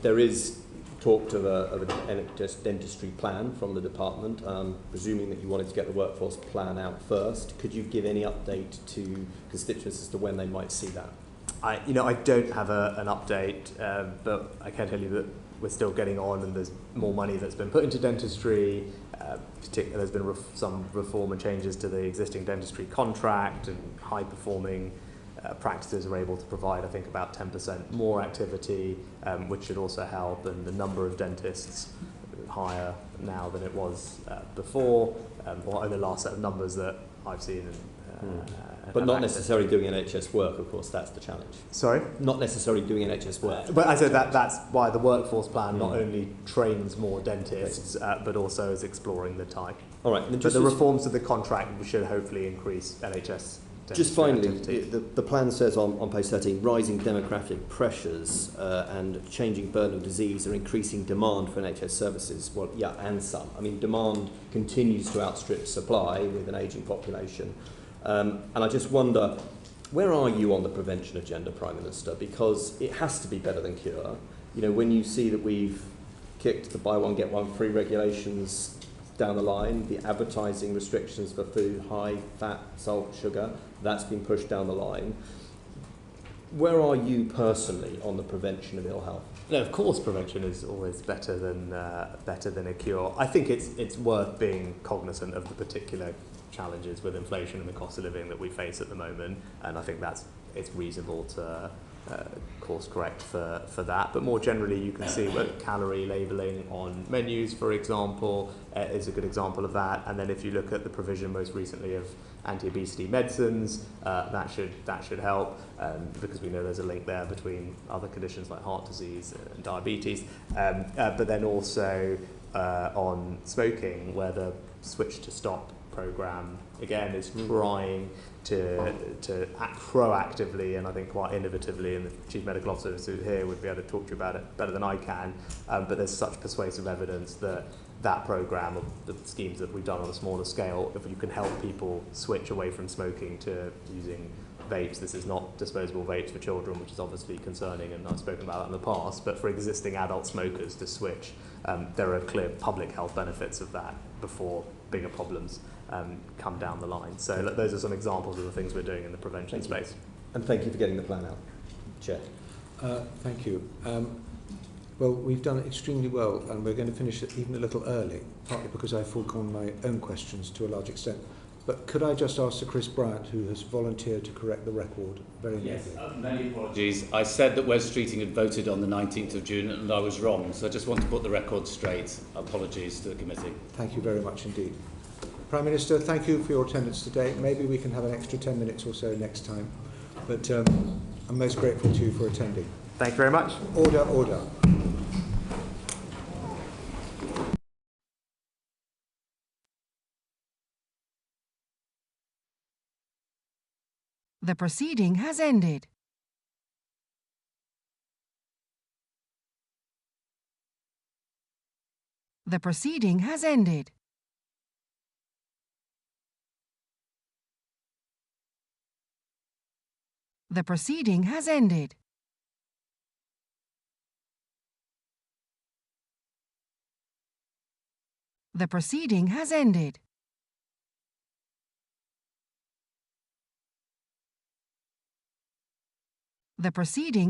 There is talk of an NHS dentistry plan from the department, presuming that you wanted to get the workforce plan out first. Could you give any update to constituents as to when they might see that? I don't have an update, but I can tell you that we're still getting on, and there's more money that's been put into dentistry. Particularly, there's been some reform and changes to the existing dentistry contract, and high-performing practices are able to provide, I think, about 10% more activity, which should also help, and the number of dentists higher now than it was before, or in the last set of numbers that I've seen. But not necessarily doing NHS work, of course, that's the challenge. Sorry? Not necessarily doing NHS work. But I said that's why the workforce plan not only trains more dentists, but also is exploring the tie. All right. But the reforms to the contract should hopefully increase NHS. Just finally, the plan says on page 13, rising demographic pressures and changing burden of disease are increasing demand for NHS services. Well, yeah, and some. I mean, demand continues to outstrip supply with an ageing population. And I just wonder, where are you on the prevention agenda, Prime Minister? Because it has to be better than cure. You know, when you see that we've kicked the buy one, get one free regulations down the line, the advertising restrictions for food, high fat, salt, sugar, that's been pushed down the line. Where are you personally on the prevention of ill health? No, of course, prevention is always better than a cure. I think it's worth being cognizant of the particular challenges with inflation and the cost of living that we face at the moment, and I think it's reasonable to course correct for that. But more generally, you can see that calorie labelling on menus, for example, is a good example of that. And then if you look at the provision most recently of anti-obesity medicines, that should help, because we know there's a link there between other conditions like heart disease and diabetes. But then also on smoking, where the Switch to Stop programme again is trying to act proactively and I think quite innovatively, and the Chief Medical Officer who's here would be able to talk to you about it better than I can, but there's such persuasive evidence that that programme, of the schemes that we've done on a smaller scale, if you can help people switch away from smoking to using vapes. This is not disposable vapes for children, which is obviously concerning, and I've spoken about that in the past, but for existing adult smokers to switch, there are clear public health benefits of that before bigger problems come down the line. So those are some examples of the things we're doing in the prevention space. And thank you for getting the plan out. Chair. Thank you. Well, we've done extremely well, and we're going to finish it even a little early, partly because I've foregone my own questions to a large extent. But could I just ask Sir Chris Bryant, who has volunteered to correct the record very Yes, neatly? many apologies. I said that Wes Streeting had voted on the 19th of June and I was wrong, so I just want to put the record straight. Apologies to the committee. Thank you very much indeed. Prime Minister, thank you for your attendance today. Maybe we can have an extra 10 minutes or so next time. But I'm most grateful to you for attending. Thank you very much. Order, order. The proceeding has ended. The proceeding has ended. The proceeding has ended. The proceeding has ended. The proceeding